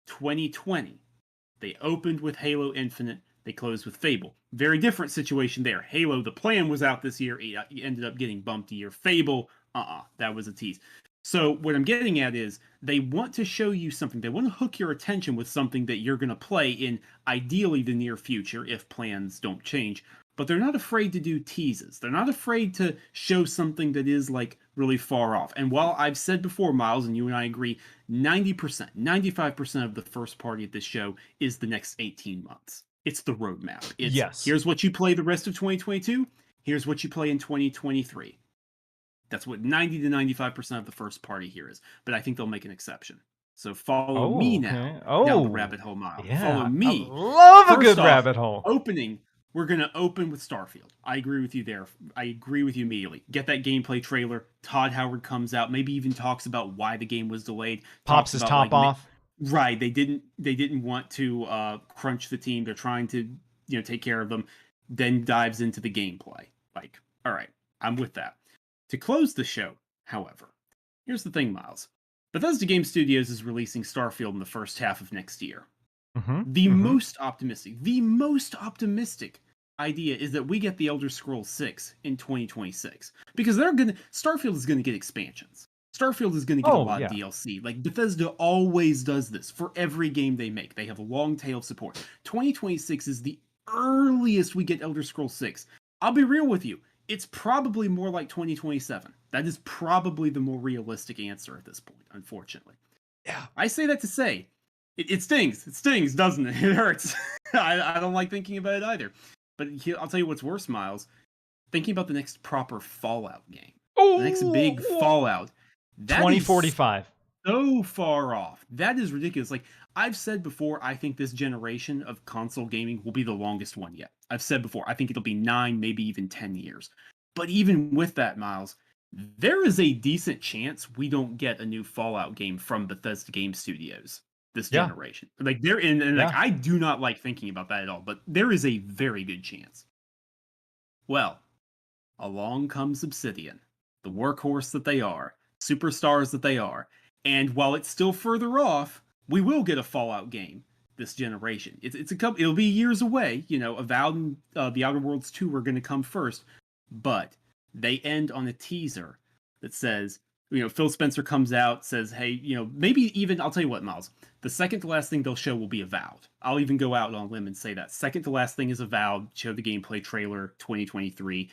2020, they opened with Halo Infinite. They closed with Fable. Very different situation there. Halo, the plan was out this year. It ended up getting bumped a year. Fable, that was a tease. So what I'm getting at is they want to show you something. They want to hook your attention with something that you're going to play in ideally the near future if plans don't change. But they're not afraid to do teases. They're not afraid to show something that is like really far off. And while I've said before, Miles, and you and I agree, 90%, 95% of the first party at this show is the next 18 months. It's the roadmap. It's Yes. here's what you play the rest of 2022. Here's what you play in 2023. That's what 90 to 95% of the first party here is. But I think they'll make an exception. So follow me now down the rabbit hole mile. Follow Yeah. I me. love a First good off, rabbit hole. opening, we're going to open with Starfield. I agree with you there. I agree with you immediately. Get that gameplay trailer. Todd Howard comes out, maybe even talks about why the game was delayed. Pops his top off. Right. They didn't want to crunch the team. They're trying to, take care of them. Then dives into the gameplay. Like, all right, I'm with that. To close the show, however, here's the thing, Miles. Bethesda Game Studios is releasing Starfield in the first half of next year. The most optimistic idea is that we get the Elder Scrolls 6 in 2026 because Starfield is going to get expansions. Starfield is going to get a lot of DLC. Like Bethesda always does this for every game they make. They have a long tail of support. 2026 is the earliest we get Elder Scrolls 6. I'll be real with you. It's probably more like 2027. That is probably the more realistic answer at this point, unfortunately. Yeah. I say that to say, it stings. It stings, doesn't it? It hurts. I don't like thinking about it either. But I'll tell you what's worse, Miles. Thinking about the next proper Fallout game. The next big Fallout. That 2045. So far off. That is ridiculous. Like, I've said before, I think this generation of console gaming will be the longest one yet. I've said before, I think it'll be 9, maybe even 10 years. But even with that, Miles, there is a decent chance we don't get a new Fallout game from Bethesda Game Studios this generation. Like, they're in, and like, I do not like thinking about that at all, but there is a very good chance. Well, along comes Obsidian, the workhorse that they are, superstars that they are. And while it's still further off, we will get a Fallout game this generation. It's a couple. It'll be years away. Avowed and the Outer Worlds 2 are going to come first, but they end on a teaser that says, Phil Spencer comes out, says, hey, maybe even, I'll tell you what, Miles, the second to last thing they'll show will be Avowed. I'll even go out on a limb and say that. Second to last thing is Avowed, show the gameplay trailer 2023.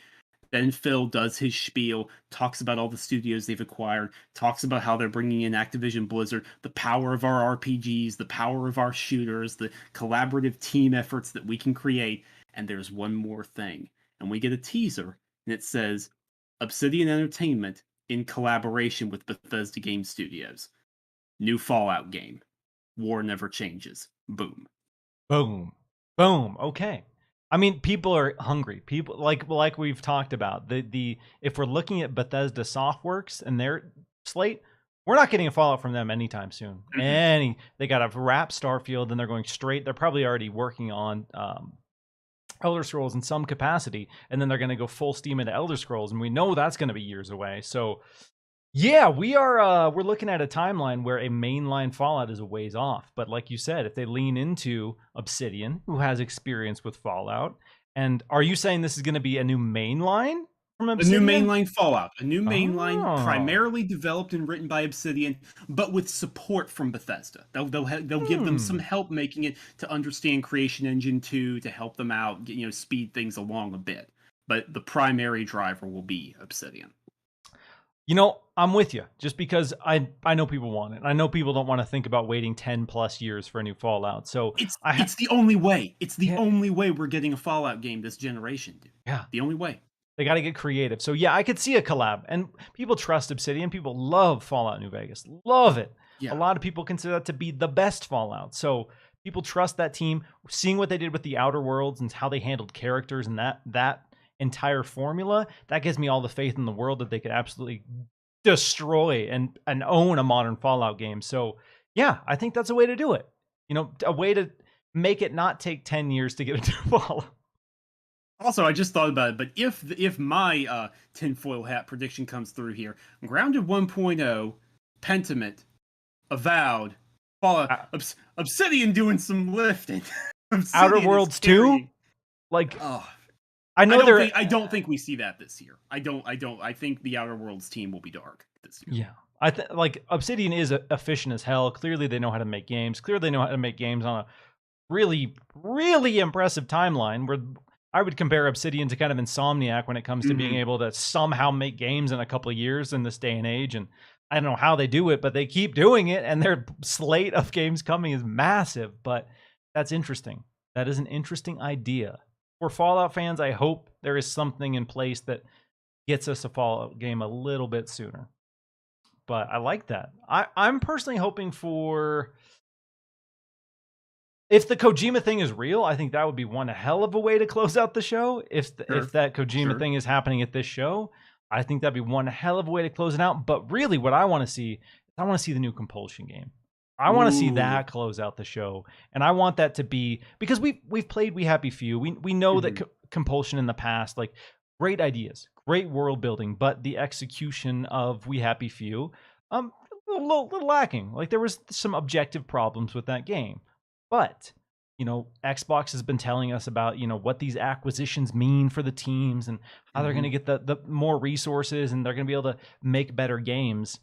Then Phil does his spiel, talks about all the studios they've acquired, talks about how they're bringing in Activision Blizzard, the power of our RPGs, the power of our shooters, the collaborative team efforts that we can create. And there's one more thing. And we get a teaser, and it says, Obsidian Entertainment in collaboration with Bethesda Game Studios. New Fallout game. War never changes. Boom. Boom. Boom. Okay. I mean, people are hungry. People like we've talked about. The if we're looking at Bethesda Softworks and their slate, we're not getting a Fallout from them anytime soon. They got to wrap Starfield, and they're going straight. They're probably already working on Elder Scrolls in some capacity, and then they're going to go full steam into Elder Scrolls, and we know that's going to be years away. So yeah, we're looking at a timeline where a mainline Fallout is a ways off. But like you said, if they lean into Obsidian, who has experience with Fallout, and are you saying this is going to be a new mainline from Obsidian? A new mainline Fallout. A new mainline primarily developed and written by Obsidian, but with support from Bethesda. They'll give them some help making it to understand Creation Engine 2 to help them out, speed things along a bit. But the primary driver will be Obsidian. I'm with you, just because I know people want it. I know people don't want to think about waiting 10 plus years for a new Fallout. So it's the only way. It's the only way we're getting a Fallout game this generation, dude. Yeah. The only way. They got to get creative. So yeah, I could see a collab. And people trust Obsidian. People love Fallout New Vegas. Love it. Yeah. A lot of people consider that to be the best Fallout. So people trust that team. Seeing what they did with the Outer Worlds and how they handled characters and that entire formula, that gives me all the faith in the world that they could absolutely destroy and own a modern Fallout game. So yeah, I think that's a way to do it. You know, a way to make it not take 10 years to get into Fallout. Also, I just thought about it, but if my tinfoil hat prediction comes through here, Grounded 1.0, Pentiment, Avowed, Fallout, Uh, Obsidian doing some lifting. Outer Obsidian is Worlds 2, carrying. like Oh, I know they're. I don't think we see that this year. I don't. I think the Outer Worlds team will be dark this year. Yeah, I think like Obsidian is efficient as hell. Clearly, they know how to make games. Clearly, they know how to make games on a really, really impressive timeline. Where I would compare Obsidian to kind of Insomniac when it comes to being able to somehow make games in a couple of years in this day and age. And I don't know how they do it, but they keep doing it, and their slate of games coming is massive. But that's interesting. That is an interesting idea. For Fallout fans, I hope there is something in place that gets us a Fallout game a little bit sooner. But I like that. I'm personally hoping for, if the Kojima thing is real, I think that would be one hell of a way to close out the show. If that Kojima thing is happening at this show, I think that'd be one hell of a way to close it out. But really, what I want to see is I want to see the new Compulsion game. I want to see that close out the show, and I want that to be, because we've played We Happy Few. We know that Compulsion in the past, like, great ideas, great world building, but the execution of We Happy Few, a little lacking. Like, there was some objective problems with that game. But, you know, Xbox has been telling us about, you know, what these acquisitions mean for the teams and how they're going to get the more resources, and they're going to be able to make better games.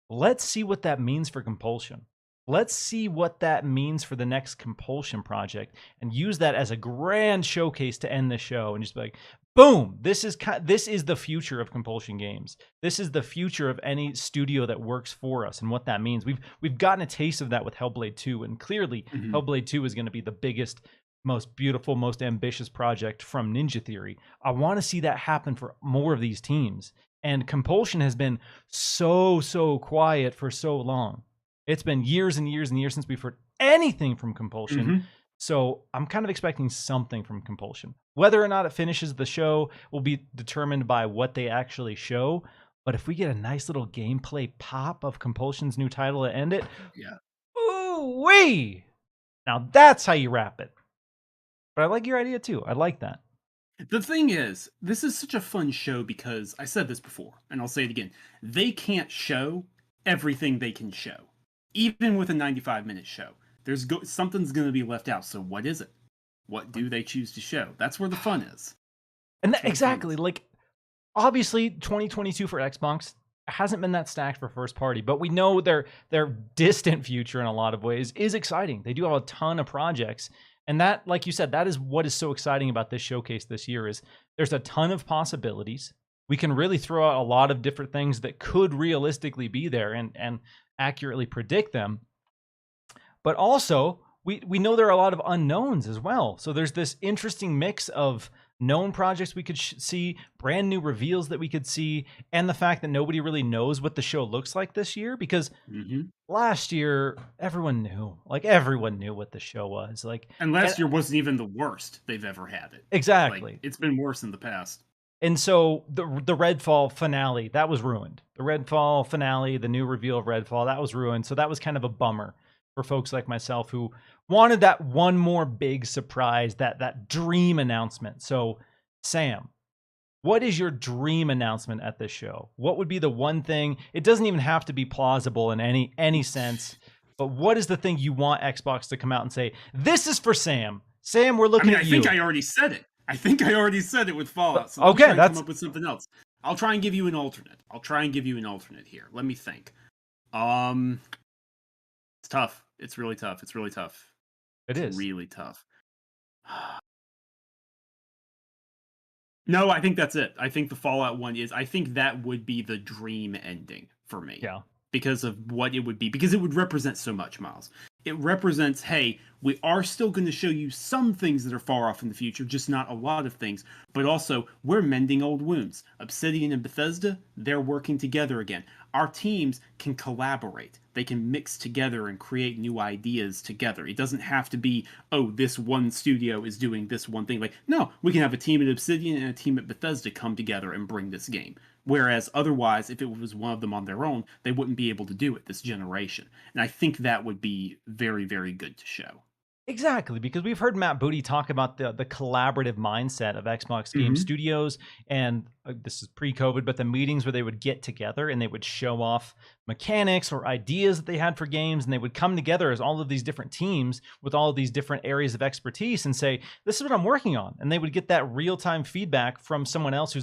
Let's see what that means for Compulsion. Let's see what that means for the next Compulsion project, and use that as a grand showcase to end the show, and just be like, boom, this is the future of Compulsion games. This is the future of any studio that works for us, and what that means. We've gotten a taste of that with Hellblade 2, and clearly Hellblade 2 is going to be the biggest, most beautiful, most ambitious project from Ninja Theory. I want to see that happen for more of these teams. And Compulsion has been so quiet for so long. It's been years and years and years since we've heard anything from Compulsion. So I'm kind of expecting something from Compulsion. Whether or not it finishes the show will be determined by what they actually show. But if we get a nice little gameplay pop of Compulsion's new title to end it, ooh-wee! Now that's how you wrap it. But I like your idea too. I like that. The thing is, this is such a fun show because I said this before, and I'll say it again. They can't show everything they can show. Even with a 95-minute show, something's going to be left out. So what is it? What do they choose to show? That's where the fun is. And exactly, like, obviously 2022 for Xbox hasn't been that stacked for first party, but we know their distant future in a lot of ways is exciting. They do have a ton of projects, and that, like you said, that is what is so exciting about this showcase this year. Is there's a ton of possibilities. We can really throw out a lot of different things that could realistically be there and accurately predict them. But also, we know there are a lot of unknowns as well. So there's this interesting mix of known projects we could see, brand new reveals that we could see, and the fact that nobody really knows what the show looks like this year, because last year everyone knew what the show was like, and last year wasn't even the worst they've ever had it. Exactly. Like, it's been worse in the past. And so the Redfall finale, that was ruined. The Redfall finale, the new reveal of Redfall, that was ruined. So that was kind of a bummer for folks like myself who wanted that one more big surprise, that dream announcement. So, Sam, what is your dream announcement at this show? What would be the one thing? It doesn't even have to be plausible in any sense, but what is the thing you want Xbox to come out and say, this is for Sam? Sam, we're looking at you. I think I already said it. I think I already said it with Fallout. So okay, that's come up with something else. I'll try and give you an alternate. Here. Let me think. It's tough. It's really tough. It's really tough. It's really tough. No, I think that's it. I think the Fallout one is. I think that would be the dream ending for me. Yeah. Because of what it would be. Because it would represent so much, Miles. It represents, hey, we are still going to show you some things that are far off in the future, just not a lot of things. But also, we're mending old wounds. Obsidian and Bethesda, they're working together again. Our teams can collaborate. they can mix together and create new ideas together. It doesn't have to be, oh, this one studio is doing this one thing. Like, no, we can have a team at Obsidian and a team at Bethesda come together and bring this game. Whereas otherwise, if it was one of them on their own, they wouldn't be able to do it this generation. And I think that would be very, very good to show. Exactly, because we've heard Matt Booty talk about the collaborative mindset of Xbox Game Studios, and this is pre-COVID, but the meetings where they would get together and they would show off mechanics or ideas that they had for games, and they would come together as all of these different teams with all of these different areas of expertise and say, this is what I'm working on. And they would get that real-time feedback from someone else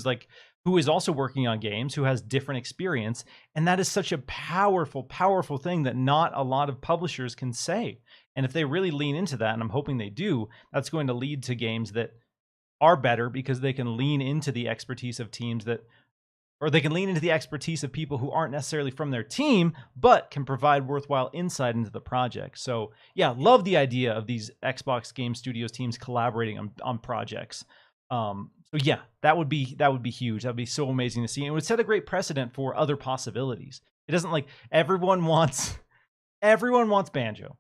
who is also working on games, who has different experience. And that is such a powerful, powerful thing that not a lot of publishers can say. And if they really lean into that, and I'm hoping they do, that's going to lead to games that are better because they can lean into the expertise of teams or they can lean into the expertise of people who aren't necessarily from their team, but can provide worthwhile insight into the project. So yeah, love the idea of these Xbox Game Studios teams collaborating on projects. So yeah, that would be huge. That would be so amazing to see. And it would set a great precedent for other possibilities. It doesn't like everyone wants Banjo.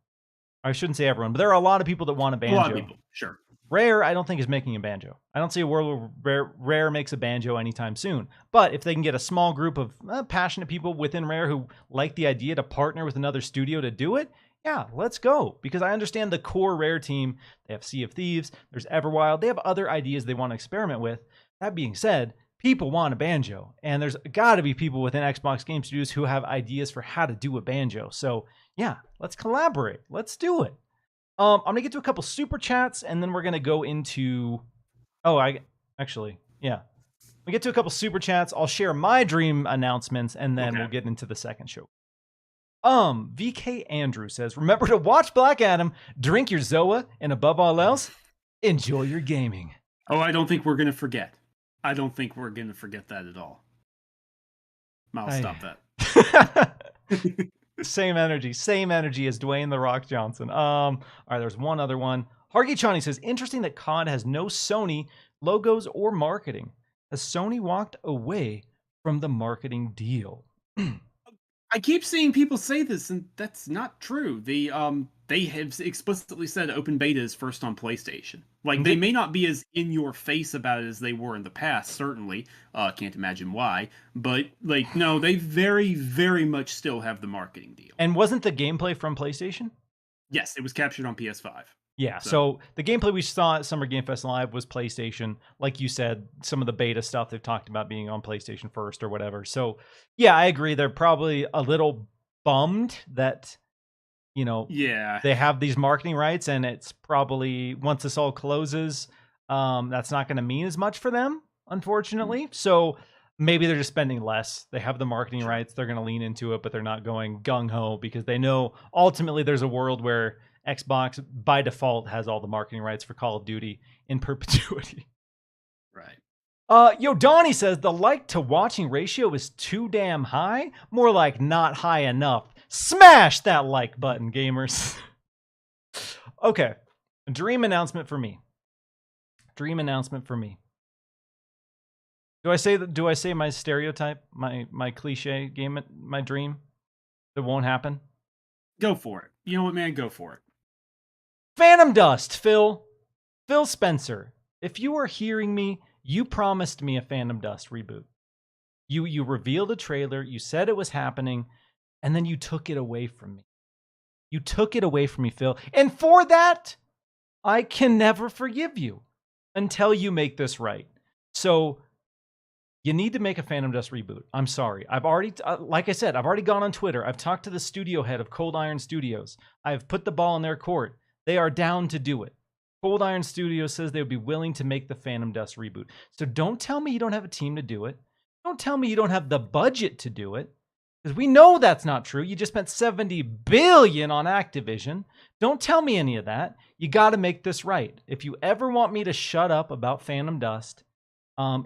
I shouldn't say everyone, but there are a lot of people that want a Banjo. A lot of people, sure. Rare, I don't think, is making a Banjo. I don't see a world where Rare makes a Banjo anytime soon. But if they can get a small group of passionate people within Rare who like the idea to partner with another studio to do it, yeah, let's go. Because I understand the core Rare team. They have Sea of Thieves. There's Everwild. They have other ideas they want to experiment with. That being said, people want a Banjo. And there's got to be people within Xbox Game Studios who have ideas for how to do a Banjo. So yeah, let's collaborate. Let's do it. I'm going to get to a couple super chats, and then we're going to go into... We get to a couple super chats. I'll share my dream announcements, and then we'll get into the second show. VK Andrew says, remember to watch Black Adam, drink your Zoa, and above all else, enjoy your gaming. Oh, I don't think we're going to forget. I don't think we're going to forget that at all. Miles, stop that. Same energy as Dwayne The Rock Johnson. All right, there's one other one. Hargy Chani says, interesting that COD has no Sony logos or marketing. Has Sony walked away from the marketing deal? I keep seeing people say this, and that's not true. They have explicitly said open beta is first on PlayStation. Like, they may not be as in your face about it as they were in the past, certainly. Can't imagine why. But, like, no, they very, very much still have the marketing deal. And wasn't the gameplay from PlayStation? Yes, it was captured on PS5. Yeah, so the gameplay we saw at Summer Game Fest Live was PlayStation. Like you said, some of the beta stuff they've talked about being on PlayStation first or whatever. So, yeah, I agree. They're probably a little bummed that, they have these marketing rights, and it's probably, once this all closes, that's not going to mean as much for them, unfortunately. So maybe they're just spending less. They have the marketing rights. They're going to lean into it, but they're not going gung-ho because they know ultimately there's a world where Xbox by default has all the marketing rights for Call of Duty in perpetuity. Right. Donnie says the like to watching ratio is too damn high. More like not high enough. Smash that like button, gamers. Okay. Dream announcement for me. Do I say my stereotype, my cliche game, my dream that won't happen? Go for it. You know what, man? Go for it. Phantom Dust, Phil Spencer. If you are hearing me, you promised me a Phantom Dust reboot. You revealed a trailer, you said it was happening, and then you took it away from me. You took it away from me, Phil. And for that, I can never forgive you until you make this right. So you need to make a Phantom Dust reboot. I'm sorry. I've already, like I said, I've already gone on Twitter. I've talked to the studio head of Cold Iron Studios. I've put the ball in their court. They are down to do it. Cold Iron Studios says they would be willing to make the Phantom Dust reboot. So don't tell me you don't have a team to do it. Don't tell me you don't have the budget to do it. Because we know that's not true. You just spent $70 billion on Activision. Don't tell me any of that. You got to make this right. If you ever want me to shut up about Phantom Dust,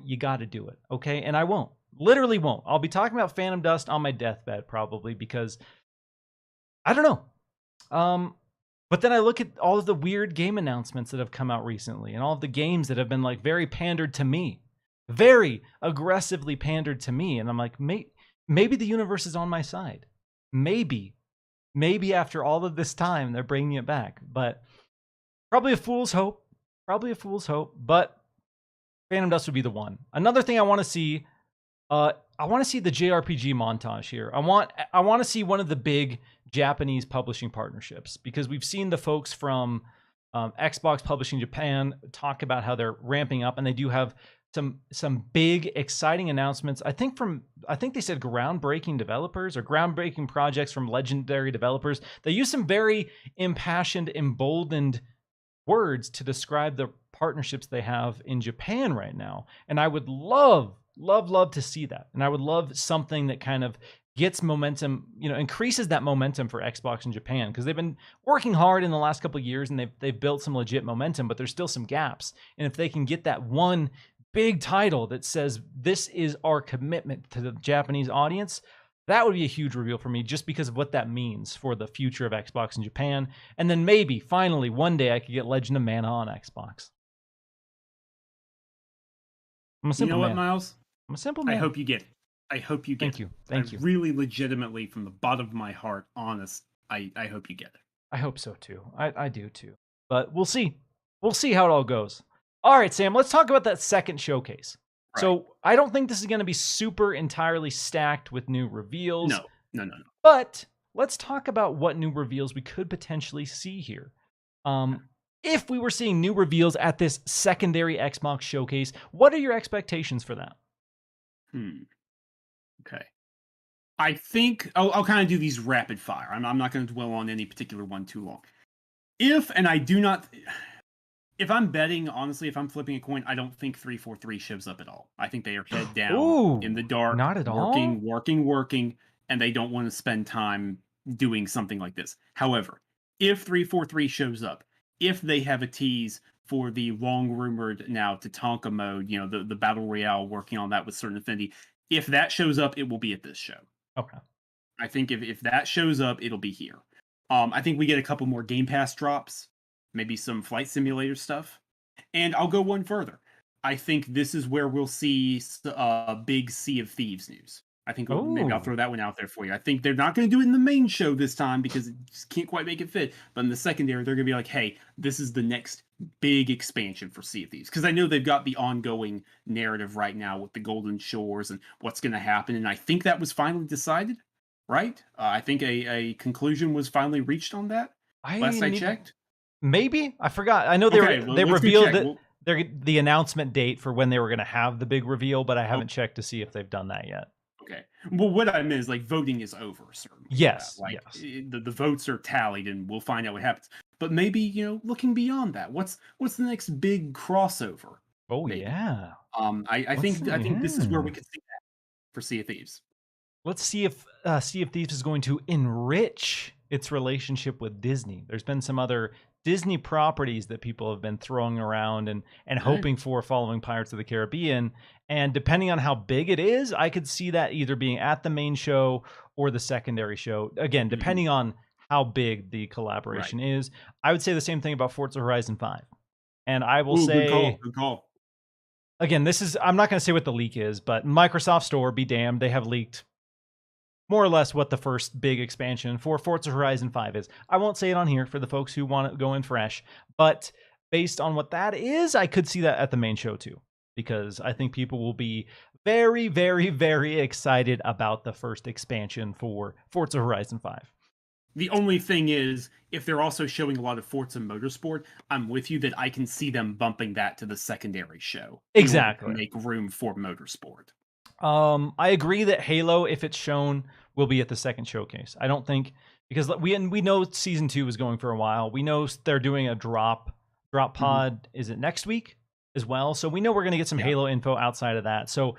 you got to do it, okay? And I won't. Literally won't. I'll be talking about Phantom Dust on my deathbed probably because I don't know. But then I look at all of the weird game announcements that have come out recently and all of the games that have been like very pandered to me, very aggressively pandered to me. And I'm like, maybe the universe is on my side. Maybe maybe after all of this time, they're bringing it back. But probably a fool's hope. Probably a fool's hope. But Phantom Dust would be the one. Another thing I want to see, I want to see the JRPG montage here. I want to see one of the big Japanese publishing partnerships, because we've seen the folks from Xbox Publishing Japan talk about how they're ramping up, and they do have some big exciting announcements. I think they said groundbreaking developers or groundbreaking projects from legendary developers. They use some very impassioned, emboldened words to describe the partnerships they have in Japan right now. And I would love to see that. And I would love something that kind of gets momentum, increases that momentum for Xbox in Japan, because they've been working hard in the last couple of years and they've built some legit momentum, but there's still some gaps. And if they can get that one big title that says this is our commitment to the Japanese audience, that would be a huge reveal for me, just because of what that means for the future of Xbox in Japan. And then maybe finally one day I could get Legend of Mana on Xbox. I'm a simple man. Miles? I'm a simple man. I hope you get it. I hope you get it. Thank you. Really, legitimately, from the bottom of my heart, honest, I hope you get it. I hope so too. I do too. But we'll see. We'll see how it all goes. All right, Sam, let's talk about that second showcase. Right. So I don't think this is going to be super entirely stacked with new reveals. No. But let's talk about what new reveals we could potentially see here. If we were seeing new reveals at this secondary Xbox showcase, what are your expectations for that? Okay. I think I'll kind of do these rapid fire. I'm not going to dwell on any particular one too long. If I'm betting, honestly, if I'm flipping a coin, I don't think 343 shows up at all. I think they are head down in the dark. Not at all. Working, and they don't want to spend time doing something like this. However, if 343 shows up, if they have a tease for the long-rumored now Tatanka mode, the Battle Royale, working on that with certain affinity, if that shows up, it will be at this show. Okay. I think if that shows up, it'll be here. I think we get a couple more Game Pass drops, maybe some flight simulator stuff. And I'll go one further. I think this is where we'll see a big Sea of Thieves news. I think maybe I'll throw that one out there for you. I think they're not going to do it in the main show this time because it just can't quite make it fit. But in the secondary, they're going to be like, hey, this is the next big expansion for Sea of Thieves. Because I know they've got the ongoing narrative right now with the Golden Shores and what's going to happen. And I think that was finally decided, right? I think a conclusion was finally reached on that last I checked. Maybe? I forgot. I know they revealed that the announcement date for when they were going to have the big reveal, but I haven't checked to see if they've done that yet. Okay. Well, what I meant is voting is over. Certainly. Yes. The votes are tallied, and we'll find out what happens. But maybe looking beyond that, what's the next big crossover? Oh maybe? Yeah. I think this is where we could see that for Sea of Thieves. Let's see if Sea of Thieves is going to enrich its relationship with Disney. There's been some other Disney properties that people have been throwing around and hoping for following Pirates of the Caribbean. And depending on how big it is, I could see that either being at the main show or the secondary show. Again, depending on how big the collaboration is. I would say the same thing about Forza Horizon 5. And I will say... Good call. Again, I'm not going to say what the leak is, but Microsoft Store, be damned, they have leaked more or less what the first big expansion for Forza Horizon 5 is. I won't say it on here for the folks who want to go in fresh, but based on what that is, I could see that at the main show too, because I think people will be very, very, very excited about the first expansion for Forza Horizon 5. The only thing is, if they're also showing a lot of Forza Motorsport, I'm with you that I can see them bumping that to the secondary show. Exactly. To make room for Motorsport. I agree that Halo, if it's shown, will be at the second showcase. I don't think, because we know season 2 is going for a while. We know they're doing a drop pod. Is it next week as well? So we know we're going to get some Halo info outside of that. So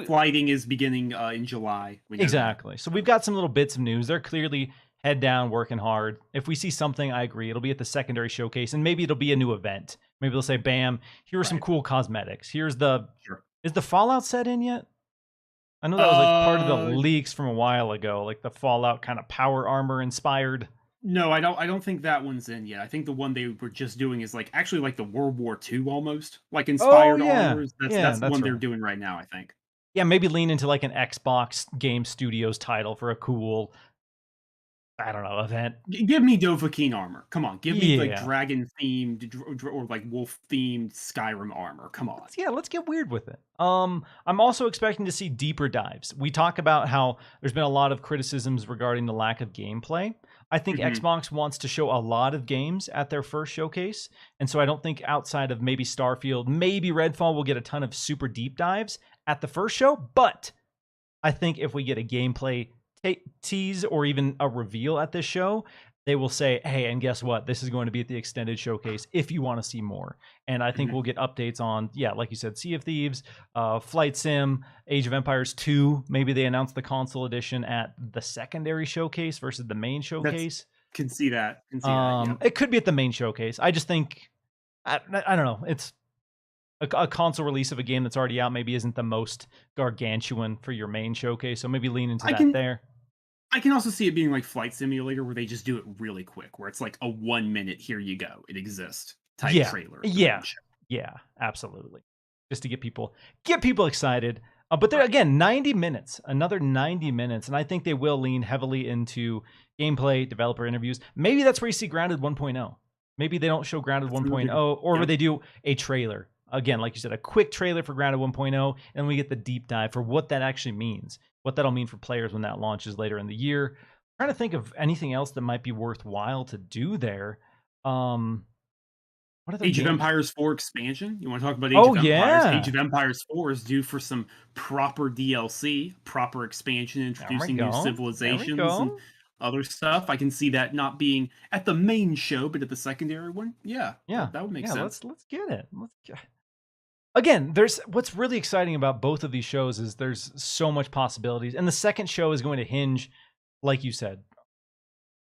flighting is beginning in July. Exactly. So we've got some little bits of news. They're clearly head down, working hard. If we see something, I agree, it'll be at the secondary showcase, and maybe it'll be a new event. Maybe they'll say, bam, here are some cool cosmetics. Here's is the Fallout set in yet? I know that was part of the leaks from a while ago, like the Fallout kind of power armor inspired. No, I don't think that one's in yet. I think the one they were just doing is actually like the World War II almost, inspired armors. That's the one they're doing right now, I think. Yeah, maybe lean into an Xbox Game Studios title for a cool I don't know, event. Give me Dovahkiin armor. Come on, give me like Yeah. dragon themed or like wolf themed Skyrim armor. Come on. Let's get weird with it. I'm also expecting to see deeper dives. We talk about how there's been a lot of criticisms regarding the lack of gameplay. I think Mhm. Xbox wants to show a lot of games at their first showcase, and so I don't think outside of maybe Starfield, maybe Redfall, we'll get a ton of super deep dives at the first show. But I think if we get a gameplay tease or even a reveal at this show, they will say, hey, and guess what? This is going to be at the extended showcase if you want to see more. And I think Mhm. we'll get updates on, like you said, Sea of Thieves, Flight Sim, Age of Empires 2. Maybe they announce the console edition at the secondary showcase versus the main That's showcase. can see that. Can see that. Yep. It could be at the main showcase. I just think, I don't know. It's a console release of a game that's already out maybe isn't the most gargantuan for your main showcase. So maybe lean into I that can there. I can also see it being like Flight Simulator where they just do it really quick, where it's like a 1 minute, here you go, it exists type Yeah, trailer at the yeah, main show. yeah, absolutely. Just to get people excited. But there Right. again, 90 minutes, another 90 minutes, and I think they will lean heavily into gameplay, developer interviews. Maybe that's where you see Grounded 1.0. Maybe they don't show Grounded That's another 1.0, good. or where Yep. they do a trailer. Again, like you said, a quick trailer for Grounded 1.0, and we get the deep dive for what that actually means, what that'll mean for players when that launches later in the year. Trying to think of anything else that might be worthwhile to do there. Um, what other Age of games? Empires 4 expansion? You wanna talk about Age Oh of Empires? Age yeah, of Empires 4 is due for some proper DLC, proper expansion, there we introducing new go. There we civilizations and go. other stuff. I can see that not being at the main show, but at the secondary one. Yeah, Yeah, that would make yeah. sense. Let's get it. Again, there's what's really exciting about both of these shows is there's so much possibilities, and the second show is going to hinge, like you said,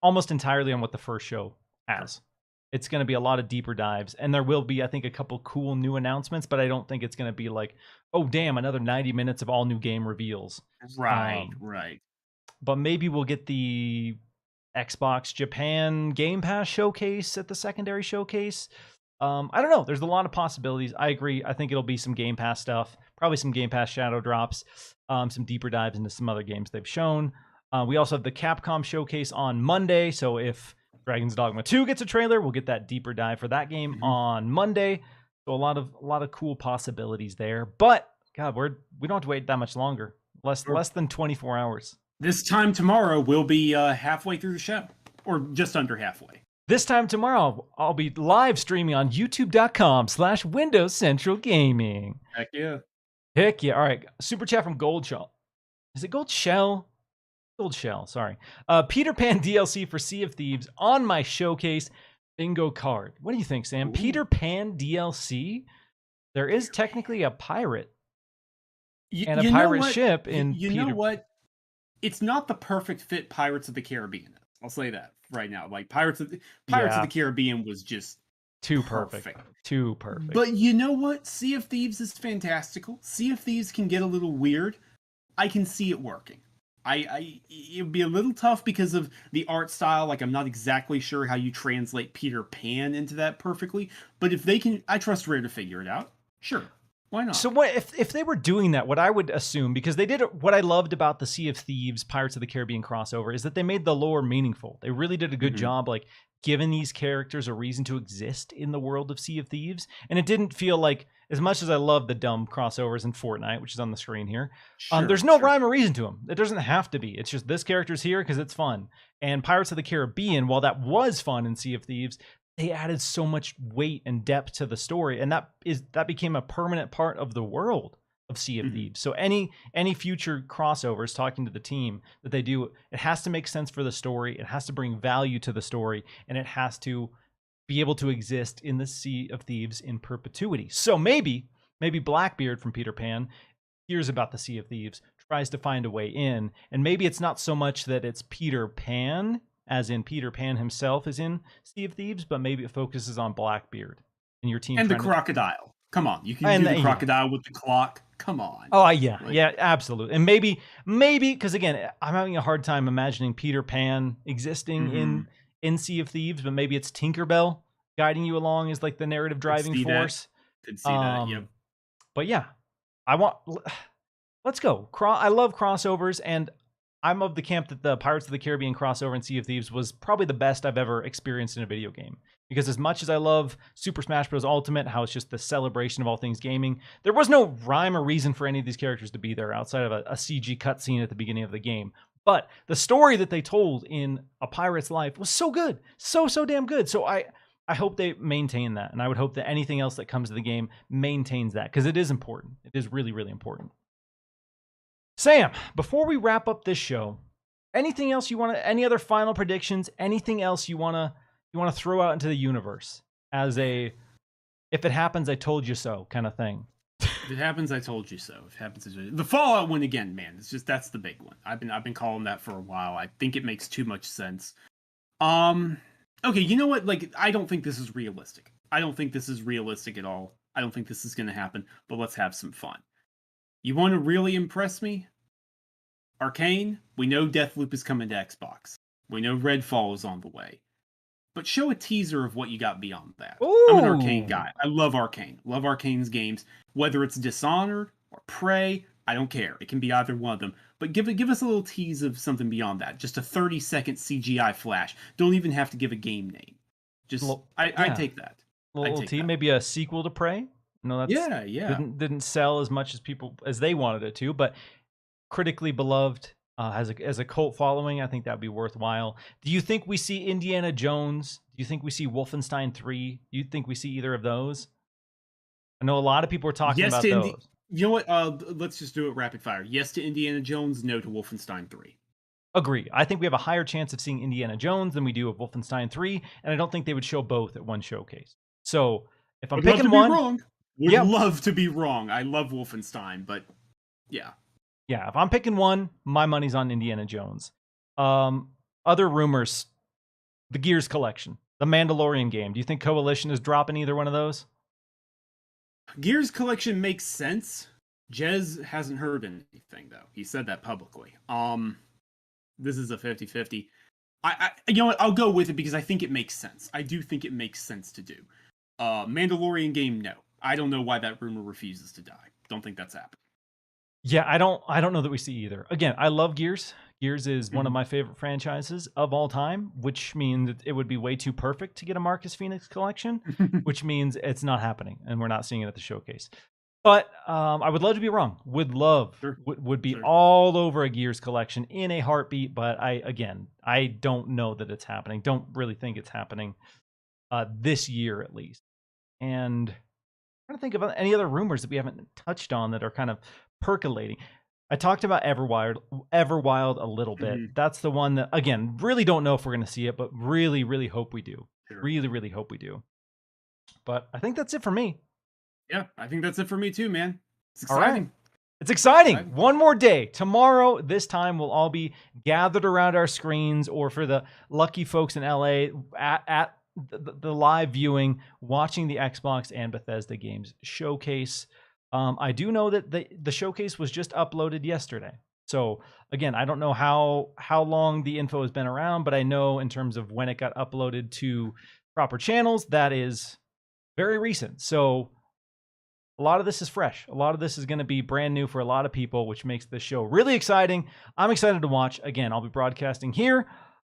almost entirely on what the first show Sure. has. It's going to be a lot of deeper dives, and there will be, I think, a couple cool new announcements, but I don't think it's going to be like, oh damn, another 90 minutes of all new game reveals. Right, Um, right. but maybe we'll get the Xbox Japan Game Pass showcase at the secondary showcase. I don't know. There's a lot of possibilities. I agree. I think it'll be some Game Pass stuff, probably some Game Pass shadow drops, some deeper dives into some other games they've shown. We also have the Capcom showcase on Monday. So if Dragon's Dogma 2 gets a trailer, we'll get that deeper dive for that game Mhm. on Monday. So a lot of cool possibilities there. But God, we don't have to wait that much longer. Sure. Less than 24 hours. This time tomorrow, we'll be, halfway through the show, or just under halfway. This time tomorrow, I'll be live streaming on youtube.com/Windows Central Gaming. Heck yeah. Heck yeah. All right. Super chat from Gold Shell. Is it Gold Shell? Gold Shell, sorry. Peter Pan DLC for Sea of Thieves on my showcase bingo card. What do you think, Sam? Ooh, Peter Pan DLC? There is Peter Pan. technically a pirate and a You know pirate what? ship You in you know Peter. what? It's not the perfect fit Pirates of the Caribbean is. I'll say that right now. Like Pirates of the Yeah, Caribbean was just too perfect. perfect. Too perfect. But you know what? Sea of Thieves is fantastical. Sea of Thieves can get a little weird. I can see it working. It'd be a little tough because of the art style. Like I'm not exactly sure how you translate Peter Pan into that perfectly. But if they can, I trust Rare to figure it out. Sure, why So not? what if they were doing that? What I would assume, because they did what I loved about the Sea of Thieves Pirates of the Caribbean crossover, is that they made the lore meaningful. They really did a good Hmm. job, like giving these characters a reason to exist in the world of Sea of Thieves, and it didn't feel like, as much as I love the dumb crossovers in Fortnite, which is on the screen here. There's Sure, no sure. rhyme or reason to them. It doesn't have to be. It's just this character's here because it's fun. And Pirates of the Caribbean, while that was fun in Sea of Thieves, they added so much weight and depth to the story, and that became a permanent part of the world of Sea of Hmm. Thieves. So any future crossovers, talking to the team that they do, it has to make sense for the story, it has to bring value to the story, and it has to be able to exist in the Sea of Thieves in perpetuity. So maybe Blackbeard from Peter Pan hears about the Sea of Thieves, tries to find a way in, and maybe it's not so much that it's Peter Pan, as in Peter Pan himself is in Sea of Thieves, but maybe it focuses on Blackbeard and your team And the trying to. crocodile. Come on, you can And do the yeah, crocodile with the clock. Come on. oh yeah, Like, yeah, absolutely, and maybe because again, I'm having a hard time imagining Peter Pan existing hmm in Sea of Thieves, but maybe it's Tinkerbell guiding you along as like the narrative could driving see that. force. Could see that. Yep. Um, but yeah, I want. Let's go. I love crossovers, and I'm of the camp that the Pirates of the Caribbean crossover in Sea of Thieves was probably the best I've ever experienced in a video game. Because as much as I love Super Smash Bros. Ultimate, how it's just the celebration of all things gaming, there was no rhyme or reason for any of these characters to be there outside of a CG cutscene at the beginning of the game. But the story that they told in A Pirate's Life was so good. So damn good. So I hope they maintain that. And I would hope that anything else that comes to the game maintains that. Because it is important. It is really, really important. Sam, before we wrap up this show, anything else you want to, any other final predictions, anything else you want to throw out into the universe as a, if it happens, I told you so kind of thing? If it happens, I told you so. If it happens, the Fallout one again, man. It's just, that's the big one. I've been calling that for a while. I think it makes too much sense. Okay, you know what? Like, I don't think this is realistic. I don't think this is realistic at all. I don't think this is going to happen, but let's have some fun. You want to really impress me? Arcane, we know Deathloop is coming to Xbox. We know Redfall is on the way. But show a teaser of what you got beyond that. Ooh. I'm an Arcane guy. I love Arcane. Love Arcane's games. Whether it's Dishonored or Prey, I don't care. It can be either one of them. But give us a little tease of something beyond that. Just a 30-second CGI flash. Don't even have to give a game name. Just, I'd take that. A little tease, maybe a sequel to Prey? No, that's didn't sell as much as people as they wanted it to, but critically beloved, as a cult following. I think that'd be worthwhile. Do you think we see Indiana Jones? Do you think we see Wolfenstein 3? Do you think we see either of those? I know a lot of people are talking about those. You know what? Let's just do it rapid fire. Yes to Indiana Jones, no to Wolfenstein 3. Agree. I think we have a higher chance of seeing Indiana Jones than we do of Wolfenstein 3, and I don't think they would show both at one showcase. So if I'm picking one, would love to be wrong. I love Wolfenstein, but yeah. Yeah, if I'm picking one, my money's on Indiana Jones. Other rumors, the Gears collection, the Mandalorian game. Do you think Coalition is dropping either one of those? Gears collection makes sense. Jez hasn't heard anything, though. He said that publicly. This is a 50-50. I you know what? I'll go with it because I think it makes sense. I do think it makes sense to do. Mandalorian game, no. I don't know why that rumor refuses to die. Don't think that's happening. Yeah, I don't know that we see either. Again, I love Gears. Gears is one of my favorite franchises of all time, which means it would be way too perfect to get a Marcus Phoenix collection, which means it's not happening and we're not seeing it at the showcase. But I would love to be wrong. Would be all over a Gears collection in a heartbeat. But I don't know that it's happening. Don't really think it's happening this year at least. And I'm trying to think about any other rumors that we haven't touched on that are kind of percolating. I talked about Everwild a little bit. That's the one that, again, really don't know if we're going to see it, but really, really hope we do. Sure. Really, really hope we do. But I think that's it for me. Yeah, I think that's it for me too, man. It's exciting. All right. It's exciting. One more day. Tomorrow, this time, we'll all be gathered around our screens, or for the lucky folks in LA, at the live viewing, watching the Xbox and Bethesda Games Showcase. I do know that the showcase was just uploaded yesterday. So again, I don't know how long the info has been around, but I know in terms of when it got uploaded to proper channels, that is very recent. So a lot of this is fresh. A lot of this is going to be brand new for a lot of people, which makes this show really exciting. I'm excited to watch. Again, I'll be broadcasting here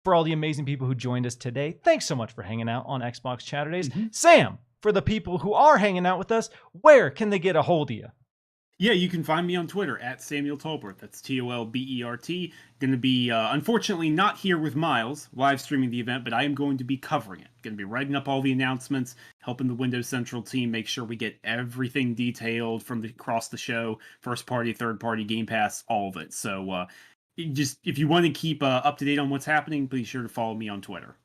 for all the amazing people who joined us today. Thanks so much for hanging out on Xbox Chaturdays. Sam, for the people who are hanging out with us, where can they get a hold of you? Yeah, you can find me on Twitter at Samuel Tolbert. That's Tolbert. Going to be, unfortunately, not here with Miles, live streaming the event, but I am going to be covering it. Going to be writing up all the announcements, helping the Windows Central team make sure we get everything detailed from across the show, first party, third party, Game Pass, all of it. So just if you want to keep up to date on what's happening, be sure to follow me on Twitter.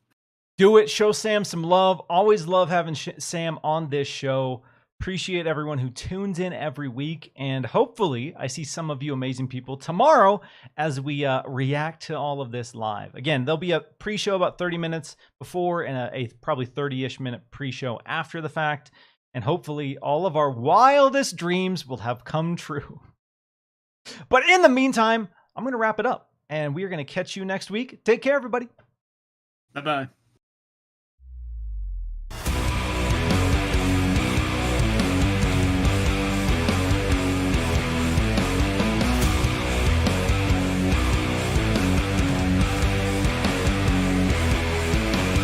Do it. Show Sam some love. Always love having Sam on this show. Appreciate everyone who tunes in every week. And hopefully I see some of you amazing people tomorrow as we react to all of this live. Again, there'll be a pre-show about 30 minutes before and a probably 30-ish minute pre-show after the fact. And hopefully all of our wildest dreams will have come true. But in the meantime, I'm going to wrap it up. And we are going to catch you next week. Take care, everybody. Bye-bye.